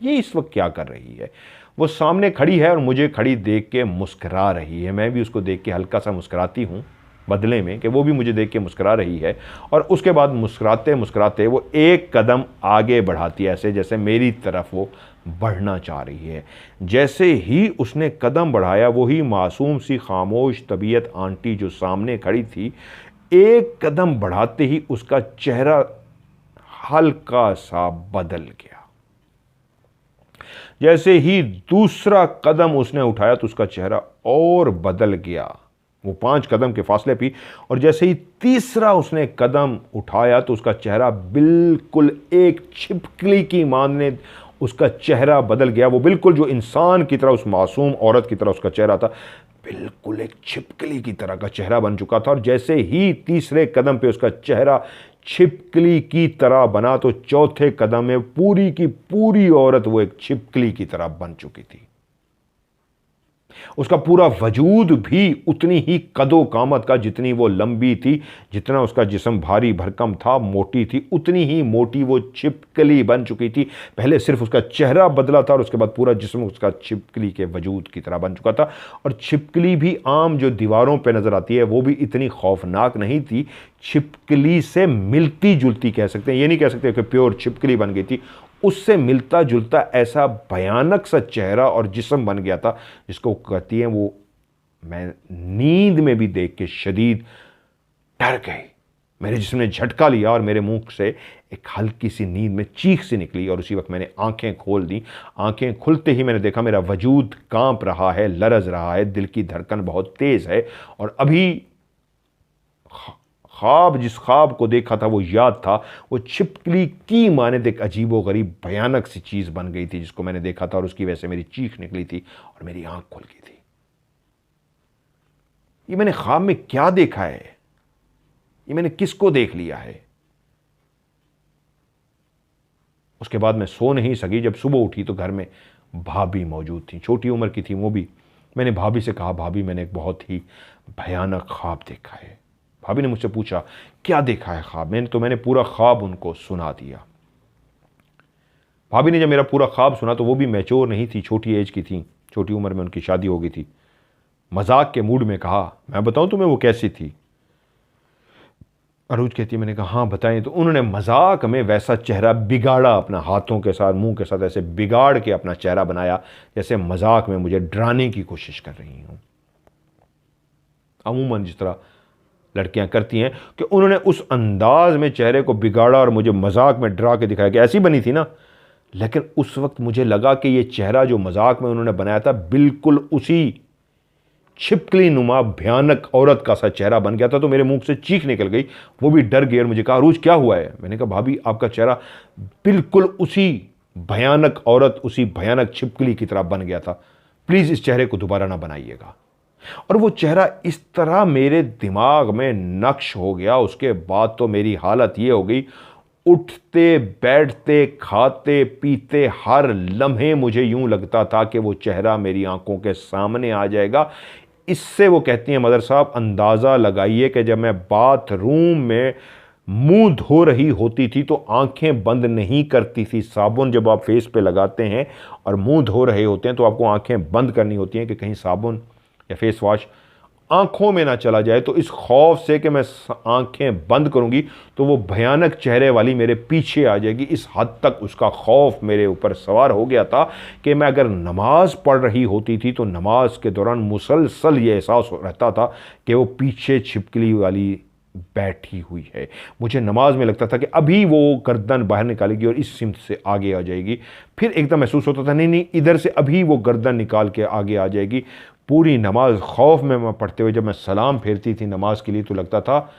ये इस वक्त क्या कर रही है? वो सामने खड़ी है और मुझे खड़ी देख के मुस्करा रही है। मैं भी उसको देख के हल्का सा मुस्कराती हूँ बदले में, कि वो भी मुझे देख के मुस्करा रही है। और उसके बाद मुस्कुराते मुस्कुराते वो एक कदम आगे बढ़ाती है, ऐसे जैसे मेरी तरफ वो बढ़ना चाह रही है। जैसे ही उसने कदम बढ़ाया, वही मासूम सी खामोश तबीयत आंटी जो सामने खड़ी थी, एक कदम बढ़ाते ही उसका चेहरा हल्का सा बदल गया। जैसे ही दूसरा कदम उसने उठाया तो उसका चेहरा और बदल गया। वो 5 कदम के फासले पे, और जैसे ही तीसरा उसने कदम उठाया तो उसका चेहरा बिल्कुल एक छिपकली की मानने उसका चेहरा बदल गया। वो बिल्कुल जो इंसान की तरह, उस मासूम औरत की तरह उसका चेहरा था, बिल्कुल एक छिपकली की तरह का चेहरा बन चुका था। और जैसे ही तीसरे कदम पे उसका चेहरा छिपकली की तरह बना तो चौथे कदम में पूरी की पूरी औरत वो एक छिपकली की तरह बन चुकी थी। उसका पूरा वजूद भी उतनी ही कदो कामत का, जितनी वो लंबी थी, जितना उसका जिस्म भारी भरकम था, मोटी थी, उतनी ही मोटी वो छिपकली बन चुकी थी। पहले सिर्फ उसका चेहरा बदला था और उसके बाद पूरा जिस्म उसका छिपकली के वजूद की तरह बन चुका था। और छिपकली भी आम जो दीवारों पर नजर आती है वो भी इतनी खौफनाक नहीं थी, छिपकली से मिलती जुलती कह सकते हैं, ये नहीं कह सकते कि प्योर छिपकली बन गई थी, उससे मिलता जुलता ऐसा भयानक सा चेहरा और जिस्म बन गया था जिसको कहती हैं वो, मैं नींद में भी देख के शदीद डर गई। मेरे जिस्म ने झटका लिया और मेरे मुंह से एक हल्की सी नींद में चीख सी निकली और उसी वक्त मैंने आंखें खोल दी। आंखें खुलते ही मैंने देखा मेरा वजूद कांप रहा है, लरज रहा है, दिल की धड़कन बहुत तेज है और अभी ख्वाब, जिस ख्वाब को देखा था वो याद था। वो छिपकली की माने एक अजीबोगरीब भयानक सी चीज़ बन गई थी जिसको मैंने देखा था और उसकी वजह से मेरी चीख निकली थी और मेरी आंख खुल गई थी। ये मैंने ख्वाब में क्या देखा है? ये मैंने किसको देख लिया है? उसके बाद मैं सो नहीं सकी। जब सुबह उठी तो घर में भाभी मौजूद थी, छोटी उम्र की थी वो भी। मैंने भाभी से कहा, भाभी मैंने एक बहुत ही भयानक ख्वाब देखा है। भाभी ने मुझसे पूछा, क्या देखा है ख्वाब? मैंने पूरा ख्वाब उनको सुना दिया। भाभी ने जब मेरा पूरा ख्वाब सुना तो वो भी मैच्योर नहीं थी, छोटी एज की थी, छोटी उम्र में उनकी शादी हो गई थी। मजाक के मूड में कहा, मैं बताऊं तुम्हें वो कैसी थी? अरूज कहती है, मैंने कहा हाँ बताएं। तो उन्होंने मजाक में वैसा चेहरा बिगाड़ा, अपना हाथों के साथ मुंह के साथ ऐसे बिगाड़ के अपना चेहरा बनाया जैसे मजाक में मुझे डराने की कोशिश कर रही हूं। अमूमन जिस तरह लड़कियां करती हैं कि उन्होंने उस अंदाज में चेहरे को बिगाड़ा और मुझे मजाक में डरा के दिखाया कि ऐसी बनी थी ना। लेकिन उस वक्त मुझे लगा कि ये चेहरा जो मजाक में उन्होंने बनाया था बिल्कुल उसी छिपकली नुमा भयानक औरत का सा चेहरा बन गया था। तो मेरे मुंह से चीख निकल गई। वो भी डर गई और मुझे कहा, अरूज क्या हुआ है? मैंने कहा, भाभी आपका चेहरा बिल्कुल उसी भयानक औरत, उसी भयानक छिपकली की तरह बन गया था, प्लीज इस चेहरे को दोबारा ना बनाइएगा। और वो चेहरा इस तरह मेरे दिमाग में नक्श हो गया। उसके बाद तो मेरी हालत ये हो गई, उठते बैठते खाते पीते हर लम्हे मुझे यूं लगता था कि वो चेहरा मेरी आंखों के सामने आ जाएगा। इससे वो कहती हैं मदर साहब, अंदाज़ा लगाइए कि जब मैं बाथरूम में मुंह धो रही होती थी तो आंखें बंद नहीं करती थी। साबुन जब आप फेस पे लगाते हैं और मुंह धो रहे होते हैं तो आपको आंखें बंद करनी होती हैं कि कहीं साबुन या फेस वॉश आंखों में ना चला जाए। तो इस खौफ से कि मैं आंखें बंद करूंगी तो वो भयानक चेहरे वाली मेरे पीछे आ जाएगी, इस हद तक उसका खौफ मेरे ऊपर सवार हो गया था कि मैं अगर नमाज पढ़ रही होती थी तो नमाज के दौरान मुसलसल ये एहसास रहता था कि वो पीछे छिपकली वाली बैठी हुई है। मुझे नमाज में लगता था कि अभी वो गर्दन बाहर निकालेगी और इस सिमत से आगे आ जाएगी। फिर एकदम महसूस होता था, नहीं नहीं, इधर से अभी वो गर्दन निकाल के आगे आ जाएगी। पूरी नमाज खौफ में मैं पढ़ते हुए जब मैं सलाम फेरती थी नमाज के लिए तो लगता था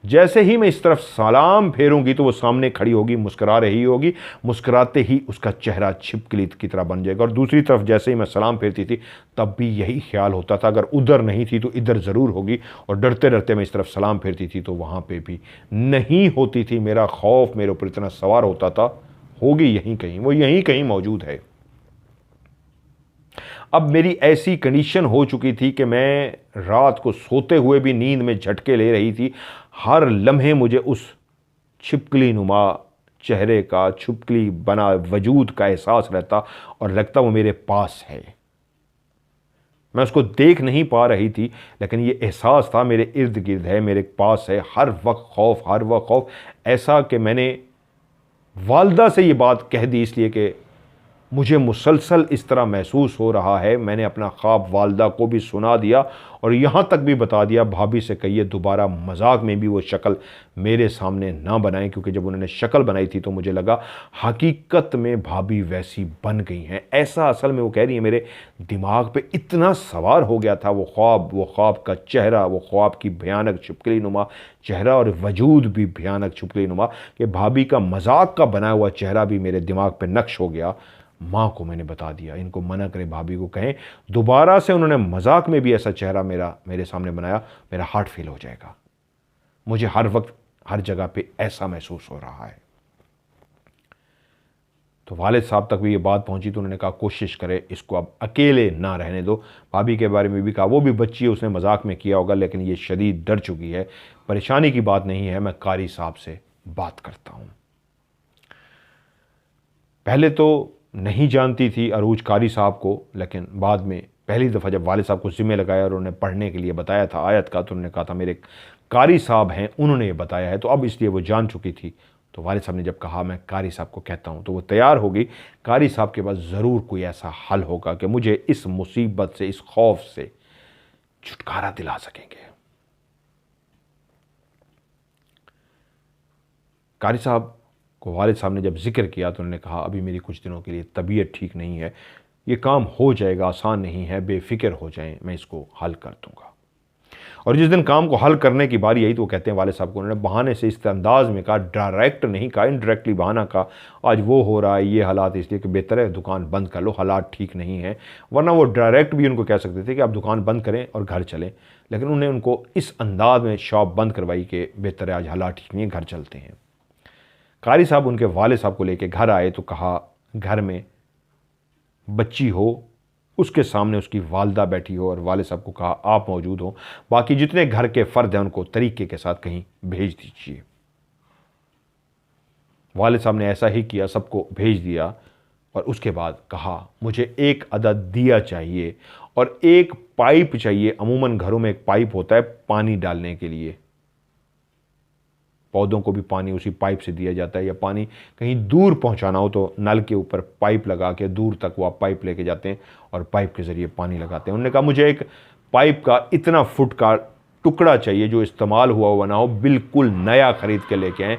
जैसे ही मैं इस तरफ सलाम फेरूंगी तो वो सामने खड़ी होगी, मुस्कुरा रही होगी, मुस्कुराते ही उसका चेहरा छिपकली की तरह बन जाएगा। और दूसरी तरफ जैसे ही मैं सलाम फेरती थी तब भी यही ख्याल होता था, अगर उधर नहीं थी तो इधर ज़रूर होगी। और डरते डरते मैं इस तरफ सलाम फेरती थी तो वहाँ पे भी नहीं होती थी। मेरा खौफ मेरे ऊपर इतना सवार होता था, होगी यहीं कहीं, वो यहीं कहीं मौजूद है। अब मेरी ऐसी कंडीशन हो चुकी थी कि मैं रात को सोते हुए भी नींद में झटके ले रही थी। हर लम्हे मुझे उस छिपकली नुमा चेहरे का, छिपकली बना वजूद का एहसास रहता और लगता वो मेरे पास है। मैं उसको देख नहीं पा रही थी लेकिन ये एहसास था मेरे इर्द गिर्द है, मेरे पास है। हर वक्त खौफ, हर वक्त खौफ। ऐसा कि मैंने वालदा से ये बात कह दी इसलिए कि मुझे मुसलसल इस तरह महसूस हो रहा है। मैंने अपना ख्वाब वालदा को भी सुना दिया और यहाँ तक भी बता दिया, भाभी से कहिए दोबारा मजाक में भी वो शक्ल मेरे सामने ना बनाएं, क्योंकि जब उन्होंने शक्ल बनाई थी तो मुझे लगा हकीकत में भाभी वैसी बन गई हैं। ऐसा असल में वो कह रही है मेरे दिमाग पे इतना सवार हो गया था वो ख्वाब का चेहरा, वो ख्वाब की भयानक छिपकली नुमा चेहरा और वजूद भी भयानक छिपकली नुमा कि भाभी का मजाक का बनाया हुआ चेहरा भी मेरे दिमाग पे नक्श हो गया। माँ को मैंने बता दिया, इनको मना करें, भाभी को कहें दोबारा से उन्होंने मजाक में भी ऐसा चेहरा मेरे सामने बनाया, मेरा हार्ट फेल हो जाएगा। मुझे हर वक्त हर जगह पे ऐसा महसूस हो रहा है। तो वालिद साहब तक भी ये बात पहुंची तो उन्होंने कहा कोशिश करें इसको अब अकेले ना रहने दो। भाभी के बारे में भी कहा, वो भी बच्ची है, उसने मजाक में किया होगा लेकिन ये शदीद डर चुकी है, परेशानी की बात नहीं है, मैं कारी साहब से बात करता हूँ। पहले तो नहीं जानती थी अरूज कारी साहब को, लेकिन बाद में पहली दफ़ा जब वालिद साहब को ज़िम्मे लगाया और उन्हें पढ़ने के लिए बताया था आयत का, तो उन्होंने कहा था मेरे कारी साहब हैं, उन्होंने ये बताया है। तो अब इसलिए वो जान चुकी थी। तो वालिद साहब ने जब कहा मैं कारी साहब को कहता हूँ तो वो तैयार हो गई। कारी साहब के पास ज़रूर कोई ऐसा हल होगा कि मुझे इस मुसीबत से, इस खौफ से छुटकारा दिला सकेंगे। कारी साहब को वालिद साहब ने जब जिक्र किया तो उन्होंने कहा अभी मेरी कुछ दिनों के लिए तबीयत ठीक नहीं है, ये काम हो जाएगा, आसान नहीं है, बेफिक्र हो जाएं, मैं इसको हल कर दूंगा। और जिस दिन काम को हल करने की बारी आई तो वो कहते हैं वालिद साहब को उन्होंने बहाने से इस अंदाज में कहा, डायरेक्ट नहीं कहा, इनडायरेक्टली बहाना कहा, आज वो हो रहा है, ये हालात इसलिए कि बेहतर है दुकान बंद कर लो, हालात ठीक नहीं है। वरना वो डायरेक्ट भी उनको कह सकते थे कि आप दुकान बंद करें और घर चलें, लेकिन उन्होंने उनको इस अंदाज में शॉप बंद करवाई कि बेहतर है, आज हालात ठीक नहीं है, घर चलते हैं। कारी साहब उनके वालिद साहब को लेकर घर आए तो कहा घर में बच्ची हो, उसके सामने उसकी वालदा बैठी हो, और वालिद साहब को कहा आप मौजूद हो, बाकी जितने घर के फ़र्द हैं उनको तरीके के साथ कहीं भेज दीजिए। वालिद साहब ने ऐसा ही किया, सबको भेज दिया और उसके बाद कहा मुझे एक अदद दिया चाहिए और एक पाइप चाहिए। अमूमन घरों में एक पाइप होता है पानी डालने के लिए, पौधों को भी पानी उसी पाइप से दिया जाता है, या पानी कहीं दूर पहुंचाना हो तो नल के ऊपर पाइप लगा के दूर तक वो आप पाइप लेके जाते हैं और पाइप के ज़रिए पानी लगाते हैं। उन्होंने कहा मुझे एक पाइप का इतना फुट का टुकड़ा चाहिए जो इस्तेमाल हुआ ना हो, बिल्कुल नया खरीद के लेके आए।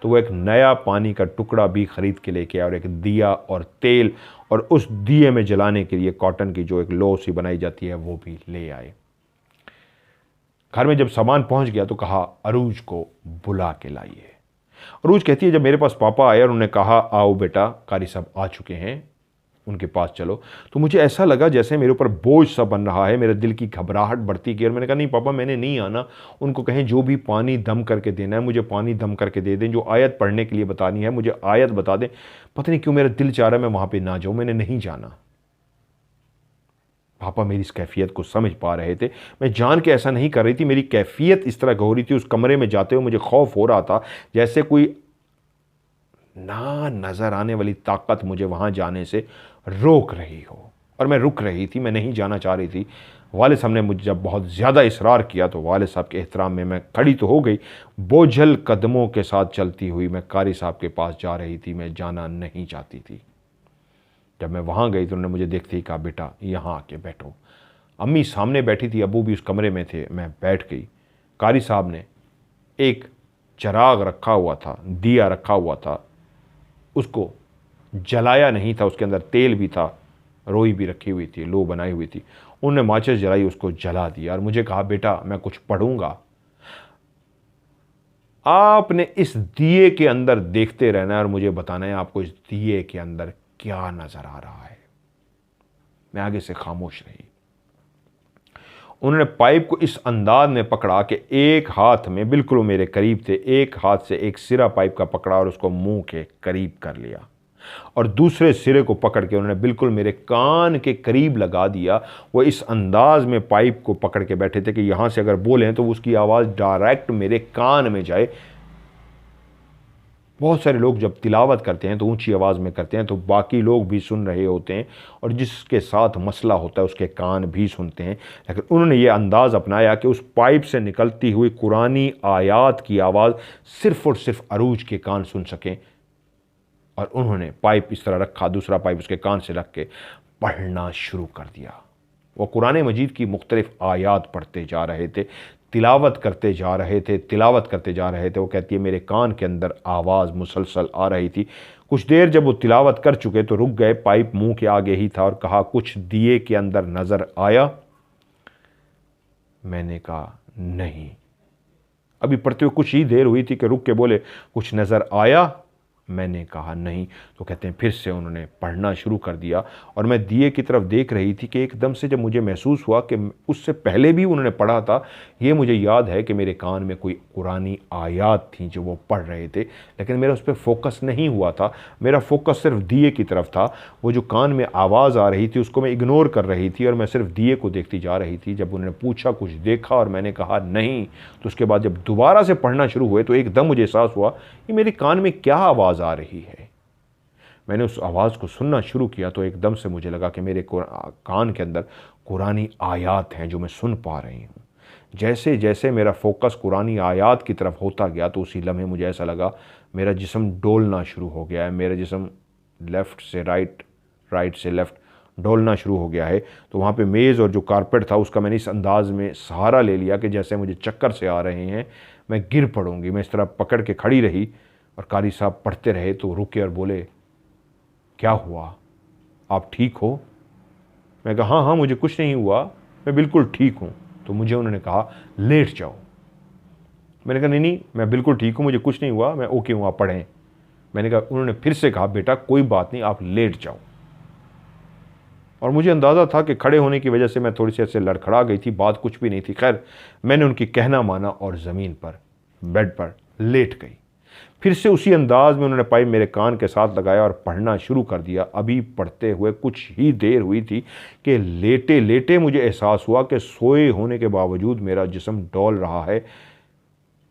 तो वो एक नया पानी का टुकड़ा भी खरीद के लेके आए और एक दिया और तेल, और उस दिए में जलाने के लिए कॉटन की जो एक लो सी बनाई जाती है वो भी ले आए। घर में जब सामान पहुंच गया तो कहा अरूज को बुला के लाइए। अरूज कहती है जब मेरे पास पापा आए और उन्होंने कहा आओ बेटा, कारी साहब आ चुके हैं, उनके पास चलो, तो मुझे ऐसा लगा जैसे मेरे ऊपर बोझ सा बन रहा है, मेरे दिल की घबराहट बढ़ती गई और मैंने कहा नहीं पापा मैंने नहीं आना। उनको कहें जो भी पानी दम करके देना है मुझे पानी दम करके दे दें, जो आयत पढ़ने के लिए बतानी है मुझे आयत बता दें। पता नहीं क्यों मेरा दिल चाह रहा है मैं वहाँ पर ना जाऊँ, मैंने नहीं जाना। पापा मेरी इस कैफियत को समझ पा रहे थे, मैं जान के ऐसा नहीं कर रही थी, मेरी कैफियत इस तरह की हो रही थी। उस कमरे में जाते हुए मुझे खौफ हो रहा था जैसे कोई ना नजर आने वाली ताकत मुझे वहां जाने से रोक रही हो, और मैं रुक रही थी, मैं नहीं जाना चाह रही थी। वालिद साहब ने मुझे जब बहुत ज़्यादा इसरार किया तो वालिद साहब के एहतराम में मैं खड़ी तो हो गई, बोझल कदमों के साथ चलती हुई मैं कारी साहब के पास जा रही थी, मैं जाना नहीं चाहती थी। जब मैं वहाँ गई तो उन्होंने मुझे देखते ही कहा बेटा यहाँ आके बैठो। अम्मी सामने बैठी थी, अबू भी उस कमरे में थे, मैं बैठ गई। कारी साहब ने एक चिराग रखा हुआ था, दिया रखा हुआ था, उसको जलाया नहीं था, उसके अंदर तेल भी था, रोई भी रखी हुई थी, लो बनाई हुई थी। उन्होंने माचिस जलाई, उसको जला दिया और मुझे कहा बेटा मैं कुछ पढ़ूंगा, आपने इस दिए के अंदर देखते रहना है और मुझे बताना है आपको इस दिए के अंदर क्या नजर आ रहा है। मैं आगे से खामोश रही। उन्होंने पाइप को इस अंदाज में पकड़ा कि एक हाथ में, बिल्कुल वो मेरे करीब थे, एक हाथ से एक सिरा पाइप का पकड़ा और उसको मुंह के करीब कर लिया, और दूसरे सिरे को पकड़ के उन्होंने बिल्कुल मेरे कान के करीब लगा दिया। वो इस अंदाज में पाइप को पकड़ के बैठे थे कि यहाँ से अगर बोलें तो उसकी आवाज़ डायरेक्ट मेरे कान में जाए। बहुत सारे लोग जब तिलावत करते हैं तो ऊंची आवाज़ में करते हैं तो बाकी लोग भी सुन रहे होते हैं, और जिसके साथ मसला होता है उसके कान भी सुनते हैं। लेकिन उन्होंने ये अंदाज़ अपनाया कि उस पाइप से निकलती हुई कुरानी आयात की आवाज़ सिर्फ़ और सिर्फ अरूज के कान सुन सकें, और उन्होंने पाइप इस तरह रखा, दूसरा पाइप उसके कान से रख के पढ़ना शुरू कर दिया। वो कुरान मजीद की मुख्तलिफ आयात पढ़ते जा रहे थे, तिलावत करते जा रहे थे, तिलावत करते जा रहे थे। वो कहती है मेरे कान के अंदर आवाज़ मुसलसल आ रही थी। कुछ देर जब वो तिलावत कर चुके तो रुक गए, पाइप मुंह के आगे ही था, और कहा कुछ दिए के अंदर नज़र आया? मैंने कहा नहीं। अभी पढ़ते हुए कुछ ही देर हुई थी कि रुक के बोले कुछ नज़र आया? मैंने कहा नहीं। तो कहते हैं फिर से उन्होंने पढ़ना शुरू कर दिया, और मैं दिए की तरफ देख रही थी कि एकदम से जब मुझे महसूस हुआ कि उससे पहले भी उन्होंने पढ़ा था, ये मुझे याद है कि मेरे कान में कोई कुरानी आयात थी जो वो पढ़ रहे थे, लेकिन मेरा उस पर फोकस नहीं हुआ था, मेरा फोकस सिर्फ दिए की तरफ था। वो जो कान में आवाज़ आ रही थी उसको मैं इग्नोर कर रही थी और मैं सिर्फ दिए को देखती जा रही थी। जब उन्होंने पूछा कुछ देखा और मैंने कहा नहीं, तो उसके बाद जब दोबारा से पढ़ना शुरू हुए तो एकदम मुझे एहसास हुआ कि मेरे कान में क्या आवाज़ आ रही है। मैंने उस आवाज़ को सुनना शुरू किया तो एकदम से मुझे लगा कि मेरे कान के अंदर कुरानी आयात हैं जो मैं सुन पा रही हूँ। जैसे जैसे मेरा फोकस कुरानी आयात की तरफ होता गया तो उसी लम्हे मुझे ऐसा लगा मेरा जिस्म डोलना शुरू हो गया है। मेरा जिस्म लेफ़्ट से राइट, राइट से लेफ़्ट डोलना शुरू हो गया है। तो वहाँ पे मेज़ और जो कारपेट था उसका मैंने इस अंदाज में सहारा ले लिया कि जैसे मुझे चक्कर से आ रहे हैं, मैं गिर पड़ूंगी। मैं इस तरह पकड़ के खड़ी रही और कारी साहब पढ़ते रहे। तो रुके और बोले, क्या हुआ, आप ठीक हो? मैं कहा हाँ हाँ, मुझे कुछ नहीं हुआ, मैं बिल्कुल ठीक हूँ। तो मुझे उन्होंने कहा लेट जाओ। मैंने कहा नहीं नहीं, मैं बिल्कुल ठीक हूँ, मुझे कुछ नहीं हुआ, मैं ओके हूँ, आप पढ़ें। मैंने कहा, उन्होंने फिर से कहा बेटा कोई बात नहीं, आप लेट जाओ। और मुझे अंदाज़ा था कि खड़े होने की वजह से मैं थोड़ी सी ऐसे लड़खड़ा गई थी, बात कुछ भी नहीं थी। खैर मैंने उनकी कहना माना और ज़मीन पर बेड पर लेट गई। फिर से उसी अंदाज में उन्होंने पाइप मेरे कान के साथ लगाया और पढ़ना शुरू कर दिया। अभी पढ़ते हुए कुछ ही देर हुई थी कि लेटे लेटे मुझे एहसास हुआ कि सोए होने के बावजूद मेरा जिस्म डोल रहा है,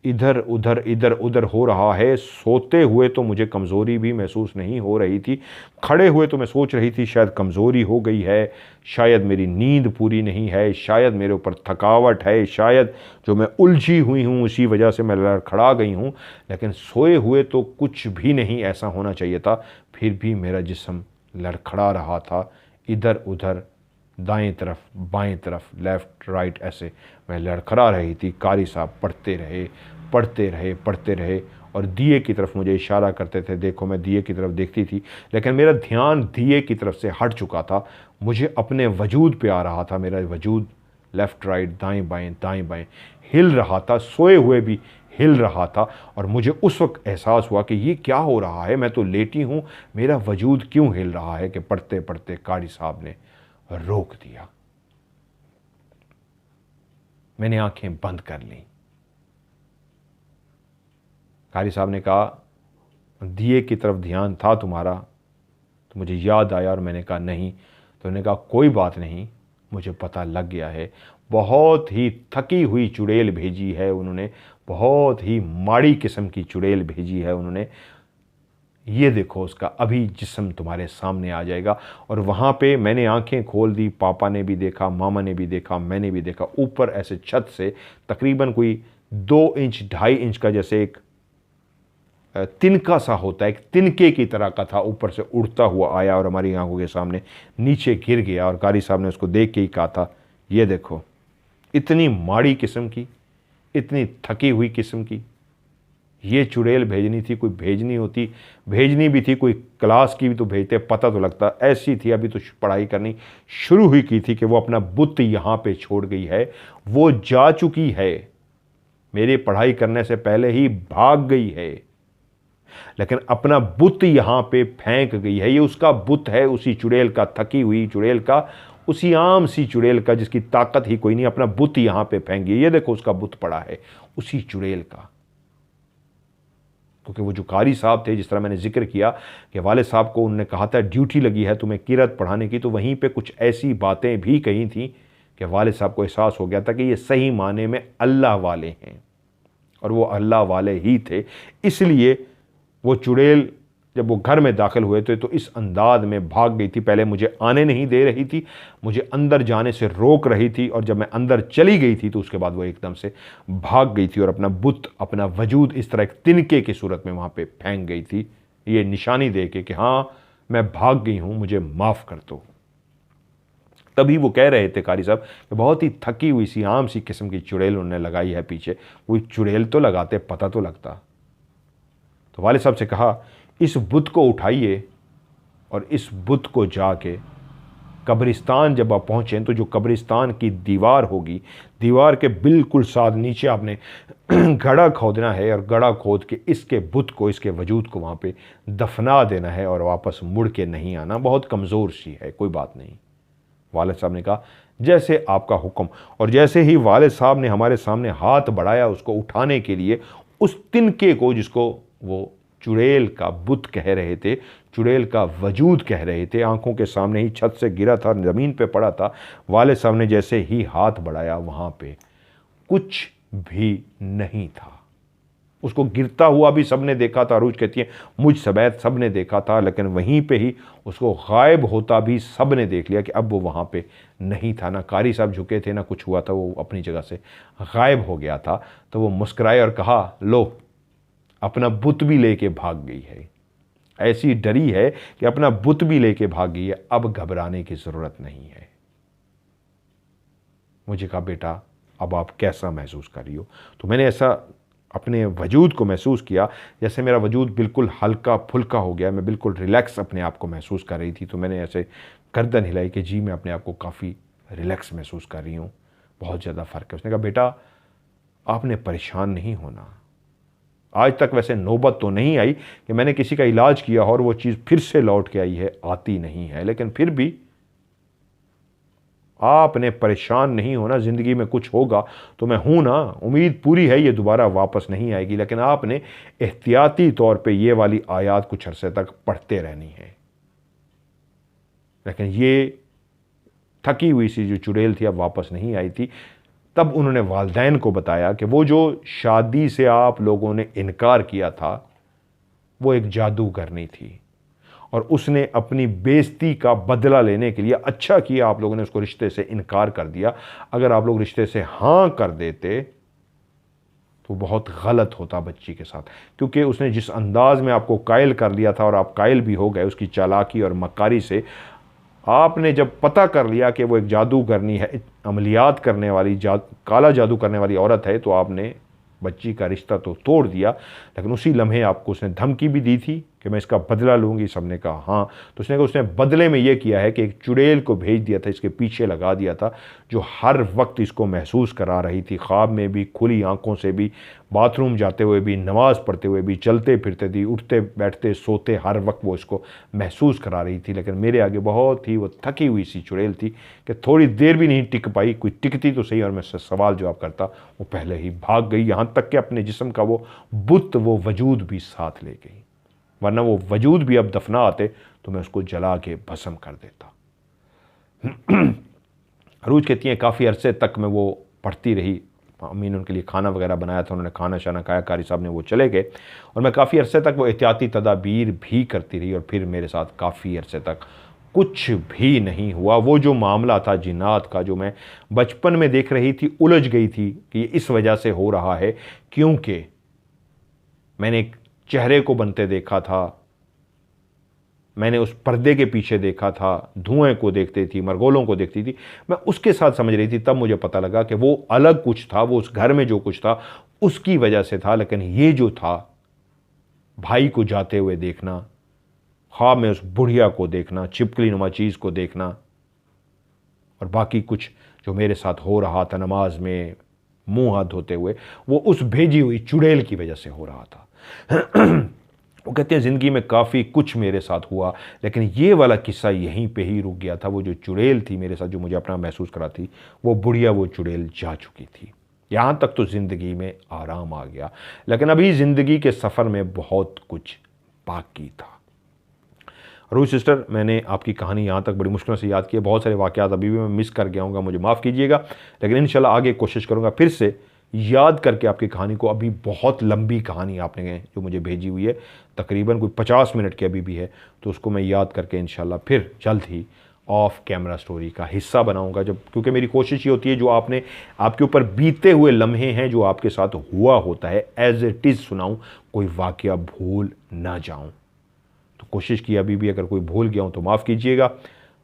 इधर उधर हो रहा है। सोते हुए तो मुझे कमज़ोरी भी महसूस नहीं हो रही थी, खड़े हुए तो मैं सोच रही थी शायद कमज़ोरी हो गई है, शायद मेरी नींद पूरी नहीं है, शायद मेरे ऊपर थकावट है, शायद जो मैं उलझी हुई हूँ उसी वजह से मैं लड़खड़ा गई हूँ। लेकिन सोए हुए तो कुछ भी नहीं ऐसा होना चाहिए था, फिर भी मेरा जिस्म लड़खड़ा रहा था, इधर उधर, दाएं तरफ बाएं तरफ, लेफ़्ट राइट, ऐसे मैं लड़खड़ा रही थी। कारी साहब पढ़ते रहे पढ़ते रहे पढ़ते रहे और दिए की तरफ मुझे इशारा करते थे, देखो। मैं दिए की तरफ देखती थी, लेकिन मेरा ध्यान दिए की तरफ से हट चुका था। मुझे अपने वजूद पे आ रहा था, मेरा वजूद लेफ़्ट राइट, दाएं बाएं हिल रहा था, सोए हुए भी हिल रहा था। और मुझे उस वक्त एहसास हुआ कि ये क्या हो रहा है, मैं तो लेटी हूँ, मेरा वजूद क्यों हिल रहा है। कि पढ़ते पढ़ते कारी साहब ने रोक दिया। मैंने आंखें बंद कर ली। कारी साहब ने कहा, दिए की तरफ ध्यान था तुम्हारा? तो मुझे याद आया और मैंने कहा नहीं। तो उन्होंने कहा कोई बात नहीं, मुझे पता लग गया है। बहुत ही थकी हुई चुड़ैल भेजी है उन्होंने, बहुत ही माड़ी किस्म की चुड़ैल भेजी है उन्होंने। ये देखो उसका अभी जिस्म तुम्हारे सामने आ जाएगा। और वहाँ पे मैंने आंखें खोल दी, पापा ने भी देखा, मामा ने भी देखा, मैंने भी देखा। ऊपर ऐसे छत से तकरीबन कोई 2 इंच 2.5 इंच का जैसे एक तिनका सा होता है, एक तिनके की तरह का था, ऊपर से उड़ता हुआ आया और हमारी आंखों के सामने नीचे गिर गया। और कारी साहब ने उसको देख के ही कहा था, ये देखो, इतनी माड़ी किस्म की, इतनी थकी हुई किस्म की ये चुड़ैल भेजनी थी। कोई भेजनी होती, भेजनी भी थी, कोई क्लास की भी तो भेजते, पता तो लगता। ऐसी थी, अभी तो पढ़ाई करनी शुरू हुई की थी कि वो अपना बुत यहाँ पे छोड़ गई है, वो जा चुकी है, मेरी पढ़ाई करने से पहले ही भाग गई है, लेकिन अपना बुत यहाँ पे फेंक गई है। ये उसका बुत है, उसी चुड़ैल का, थकी हुई चुड़ैल का, उसी आम सी चुड़ैल का जिसकी ताकत ही कोई नहीं, अपना बुत यहाँ पे फेंक गई। ये देखो उसका बुत पड़ा है, उसी चुड़ैल का। क्योंकि वो जो कारी साहब थे, जिस तरह मैंने जिक्र किया कि वाले साहब को उन्होंने कहा था ड्यूटी लगी है तुम्हें किरत पढ़ाने की, तो वहीं पे कुछ ऐसी बातें भी कही थी कि वाले साहब को एहसास हो गया था कि ये सही माने में अल्लाह वाले हैं, और वो अल्लाह वाले ही थे। इसलिए वो चुड़ैल जब वो घर में दाखिल हुए थे तो इस अंदाज में भाग गई थी। पहले मुझे आने नहीं दे रही थी, मुझे अंदर जाने से रोक रही थी, और जब मैं अंदर चली गई थी तो उसके बाद वो एकदम से भाग गई थी और अपना बुत, अपना वजूद इस तरह एक तिनके की सूरत में वहाँ पे फेंक गई थी, ये निशानी दे के कि हाँ मैं भाग गई हूँ, मुझे माफ़ कर दो। तभी वो कह रहे थे कारी साहब कि बहुत ही थकी हुई सी आम सी किस्म की चुड़ैल उन्होंने लगाई है पीछे। कोई चुड़ैल तो लगाते, पता तो लगता। तो वाले साहब से कहा, इस बुत को उठाइए और इस बुत को जाके कब्रिस्तान जब आप पहुँचें तो जो कब्रिस्तान की दीवार होगी, दीवार के बिल्कुल साथ नीचे आपने गड़ा खोदना है, और गड़ा खोद के इसके बुत को, इसके वजूद को वहाँ पे दफना देना है और वापस मुड़ के नहीं आना। बहुत कमज़ोर सी है, कोई बात नहीं। वालिद साहब ने कहा जैसे आपका हुक्म। और जैसे ही वालिद साहब ने हमारे सामने हाथ बढ़ाया उसको उठाने के लिए, उस तिनके को जिसको वो चुड़ैल का बुत कह रहे थे, चुड़ैल का वजूद कह रहे थे, आंखों के सामने ही छत से गिरा था, ज़मीन पे पड़ा था। वालिद साहब ने जैसे ही हाथ बढ़ाया, वहाँ पे कुछ भी नहीं था। उसको गिरता हुआ भी सबने देखा था, अरूज कहती है मुझ समेत सबने देखा था, लेकिन वहीं पे ही उसको गायब होता भी सबने देख लिया कि अब वो वहाँ पे नहीं था। ना कारी साहब झुके थे, ना कुछ हुआ था, वो अपनी जगह से गायब हो गया था। तो वो मुस्कुराए और कहा, लो अपना बुत भी लेके भाग गई है। ऐसी डरी है कि अपना बुत भी लेके भागी है, अब घबराने की ज़रूरत नहीं है। मुझे कहा बेटा अब आप कैसा महसूस कर रही हो? तो मैंने ऐसा अपने वजूद को महसूस किया, जैसे मेरा वजूद बिल्कुल हल्का फुल्का हो गया, मैं बिल्कुल रिलैक्स अपने आप को महसूस कर रही थी। तो मैंने ऐसे गर्दन हिलाई कि जी मैं अपने आप को काफ़ी रिलैक्स महसूस कर रही हूँ, बहुत ज़्यादा फ़र्क है। उसने कहा बेटा आपने परेशान नहीं होना, आज तक वैसे नौबत तो नहीं आई कि मैंने किसी का इलाज किया और वो चीज़ फिर से लौट के आई है, आती नहीं है, लेकिन फिर भी आपने परेशान नहीं होना। ज़िंदगी में कुछ होगा तो मैं हूं ना, उम्मीद पूरी है ये दोबारा वापस नहीं आएगी, लेकिन आपने एहतियाती तौर पे ये वाली आयत कुछ अरसे तक पढ़ते रहनी है। लेकिन ये थकी हुई सी जो चुड़ैल थी अब वापस नहीं आई थी। तब उन्होंने वालिदैन को बताया कि वो जो शादी से आप लोगों ने इनकार किया था वो एक जादूगरनी थी और उसने अपनी बेइज्जती का बदला लेने के लिए, अच्छा किया आप लोगों ने उसको रिश्ते से इनकार कर दिया। अगर आप लोग रिश्ते से हाँ कर देते तो बहुत गलत होता बच्ची के साथ, क्योंकि उसने जिस अंदाज में आपको कायल कर लिया था और आप कायल भी हो गए उसकी चालाकी और मक्कारी से। आपने जब पता कर लिया कि वो एक जादूगरनी है, अमलियात करने वाली, काला जादू करने वाली औरत है, तो आपने बच्ची का रिश्ता तो तोड़ दिया। लेकिन उसी लम्हे आपको उसने धमकी भी दी थी कि मैं इसका बदला लूँगी। सबने कहा हाँ। तो उसने कहा उसने बदले में ये किया है कि एक चुड़ैल को भेज दिया था, इसके पीछे लगा दिया था, जो हर वक्त इसको महसूस करा रही थी, ख्वाब में भी, खुली आंखों से भी, बाथरूम जाते हुए भी, नमाज़ पढ़ते हुए भी, चलते फिरते थी, उठते बैठते सोते, हर वक्त वो इसको महसूस करा रही थी। लेकिन मेरे आगे बहुत ही वो थकी हुई सी चुड़ैल थी कि थोड़ी देर भी नहीं टिक पाई। कोई टिकती तो सही और मैं सवाल जवाब करता, वो पहले ही भाग गई, यहाँ तक कि अपने जिस्म का वो बुत, वो वजूद भी साथ ले गई। वरना वो वजूद भी अब दफना आते तो मैं उसको जला के भस्म कर देता। अरूज कहती हैं काफ़ी अरसे तक मैं वो पढ़ती रही। अम्मी ने उनके लिए खाना वगैरह बनाया था, उन्होंने खाना शाना खाया, कारी साहब ने, वो चले गए और मैं काफ़ी अरसे तक वो एहतियाती तदाबीर भी करती रही और फिर मेरे साथ काफ़ी अरसे तक कुछ भी नहीं हुआ। वो जो मामला था जिन्नात का, जो मैं बचपन में देख रही थी, उलझ गई थी कि ये इस वजह से हो रहा है क्योंकि मैंने एक चेहरे को बनते देखा था, मैंने उस पर्दे के पीछे देखा था, धुएं को देखती थी, मरगोलों को देखती थी, मैं उसके साथ समझ रही थी। तब मुझे पता लगा कि वो अलग कुछ था, वो उस घर में जो कुछ था उसकी वजह से था। लेकिन ये जो था, भाई को जाते हुए देखना, ख्वाब में उस बुढ़िया को देखना, छिपकली नुमा चीज़ को देखना, और बाकी कुछ जो मेरे साथ हो रहा था नमाज में मुंह हाथ धोते हुए, वो उस भेजी हुई चुड़ैल की वजह से हो रहा था। वो कहते हैं ज़िंदगी में काफ़ी कुछ मेरे साथ हुआ, लेकिन ये वाला किस्सा यहीं पे ही रुक गया था। वो जो चुड़ैल थी मेरे साथ, जो मुझे अपना महसूस करा थी, वो बुढ़िया, वो चुड़ैल जा चुकी थी। यहाँ तक तो ज़िंदगी में आराम आ गया, लेकिन अभी ज़िंदगी के सफ़र में बहुत कुछ बाकी था। रूही सिस्टर, मैंने आपकी कहानी यहाँ तक बड़ी मुश्किल से याद की है। बहुत सारे वाक़यात अभी भी मैं मिस कर गया हूँ, मुझे माफ़ कीजिएगा, लेकिन इंशाल्लाह आगे कोशिश करूँगा फिर से याद करके आपकी कहानी को। अभी बहुत लंबी कहानी आपने जो मुझे भेजी हुई है, तकरीबन कोई 50 मिनट की अभी भी है, तो उसको मैं याद करके इंशाल्लाह फिर जल्द ही ऑफ कैमरा स्टोरी का हिस्सा बनाऊंगा। जब, क्योंकि मेरी कोशिश ये होती है जो आपने, आपके ऊपर बीते हुए लम्हे हैं जो आपके साथ हुआ होता है, एज इट इज़ सुनाऊं, कोई वाक़या भूल ना जाऊं। तो कोशिश की, अभी भी अगर कोई भूल गया हूं तो माफ़ कीजिएगा।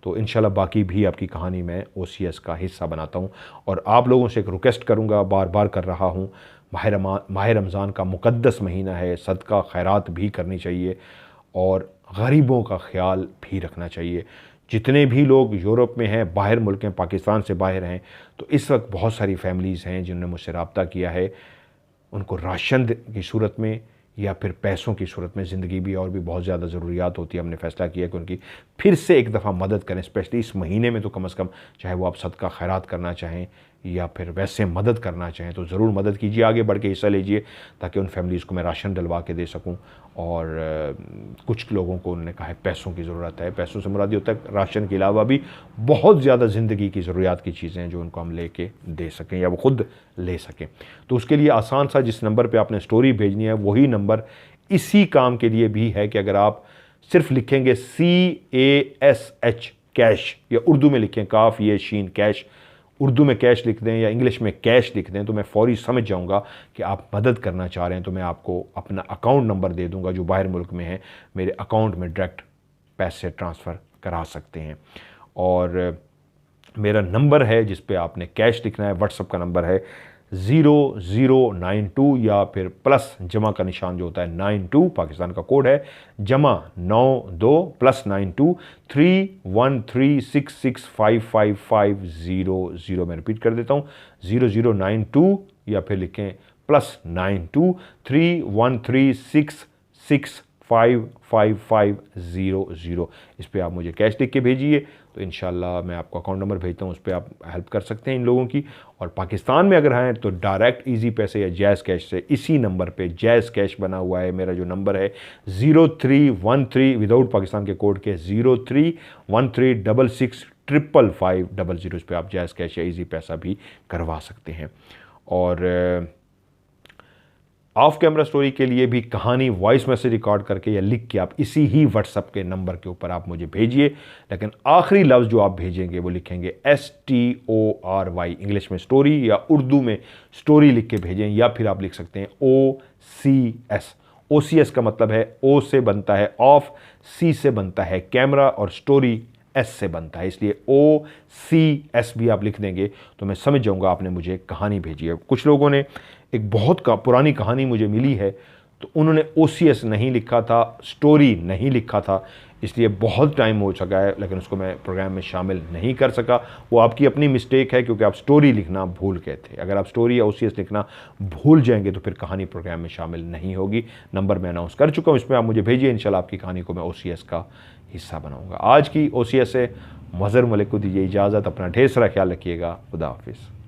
तो इंशाल्लाह बाकी भी आपकी कहानी मैं OCS का हिस्सा बनाता हूँ। और आप लोगों से एक रिक्वेस्ट करूँगा, बार बार कर रहा हूँ, माह रमज़ान का मुक़द्दस महीना है, सदका खैरात भी करनी चाहिए और गरीबों का ख्याल भी रखना चाहिए। जितने भी लोग यूरोप में हैं, बाहर मुल्क हैं, पाकिस्तान से बाहर हैं, तो इस वक्त बहुत सारी फैमिलीज़ हैं जिन्होंने मुझसे रब्ता किया है। उनको राशन की सूरत में या फिर पैसों की सूरत में, ज़िंदगी भी और भी बहुत ज़्यादा ज़रूरियात होती है। हमने फ़ैसला किया कि उनकी फिर से एक दफ़ा मदद करें, स्पेशली इस महीने में तो कम से कम, चाहे वो आप सदका खैरात करना चाहें या फिर वैसे मदद करना चाहें तो ज़रूर मदद कीजिए, आगे बढ़ के हिस्सा लीजिए, ताकि उन फैमिलीज़ को मैं राशन डलवा के दे सकूं। और कुछ लोगों को उन्होंने कहा है पैसों की ज़रूरत है, पैसों से मुराद होता है राशन के अलावा भी बहुत ज़्यादा ज़िंदगी की ज़रूरियात की चीज़ें हैं जो उनको हम लेके दे सकें या वो ख़ुद ले सकें। तो उसके लिए आसान सा, जिस नंबर पर आपने स्टोरी भेजनी है वही नंबर इसी काम के लिए भी है कि अगर आप सिर्फ लिखेंगे CASH कैश, या उर्दू में लिखें काफ ये शीन कैश, उर्दू में कैश लिख दें या इंग्लिश में कैश लिख दें तो मैं फ़ौरी समझ जाऊंगा कि आप मदद करना चाह रहे हैं। तो मैं आपको अपना अकाउंट नंबर दे दूंगा, जो बाहर मुल्क में है मेरे अकाउंट में डायरेक्ट पैसे ट्रांसफ़र करा सकते हैं। और मेरा नंबर है जिस पे आपने कैश लिखना है, व्हाट्सअप का नंबर है 0092 या फिर प्लस जमा का निशान जो होता है 92, पाकिस्तान का कोड है, जमा 92 प्लस 92 3136655500। मैं रिपीट कर देता हूँ 0092 या फिर लिखें प्लस 92 3136655500। इस पर आप मुझे कैश लिख के भेजिए तो इंशाल्लाह मैं आपको अकाउंट नंबर भेजता हूँ, उस पर आप हेल्प कर सकते हैं इन लोगों की। और पाकिस्तान में अगर हैं तो डायरेक्ट इजी पैसे या जैज़ कैश से इसी नंबर पे जैज़ कैश बना हुआ है, मेरा जो नंबर है 0313 विदाउट पाकिस्तान के कोड के 031366555500। इस पर आप जैज़ कैश या इजी पैसा भी करवा सकते हैं। और ऑफ कैमरा स्टोरी के लिए भी कहानी वॉइस मैसेज रिकॉर्ड करके या लिख के आप इसी ही व्हाट्सएप के नंबर के ऊपर आप मुझे भेजिए। लेकिन आखिरी लफ्ज़ जो आप भेजेंगे वो लिखेंगे STORY, इंग्लिश में स्टोरी या उर्दू में स्टोरी लिख के भेजें, या फिर आप लिख सकते हैं OCS। OCS का मतलब है O से बनता है ऑफ, C से बनता है कैमरा और स्टोरी S से बनता है, इसलिए OCS भी आप लिख देंगे तो मैं समझ जाऊंगा आपने मुझे कहानी भेजी है। कुछ लोगों ने एक बहुत पुरानी कहानी मुझे मिली है तो उन्होंने OCS नहीं लिखा था, स्टोरी नहीं लिखा था, इसलिए बहुत टाइम हो चुका है लेकिन उसको मैं प्रोग्राम में शामिल नहीं कर सका। वो आपकी अपनी मिस्टेक है क्योंकि आप स्टोरी लिखना भूल गए थे। अगर आप स्टोरी या OCS लिखना भूल जाएंगे तो फिर कहानी प्रोग्राम में शामिल नहीं होगी। नंबर मैं अनाउंस कर चुका हूँ, इसमें आप मुझे भेजिए, इंशाल्लाह आपकी कहानी को मैं OCS का हिस्सा बनाऊँगा। आज की OCS से मज़हर मलिक को दीजिए इजाज़त, अपना ढेर सारा ख्याल रखिएगा, खुदा हाफिज़।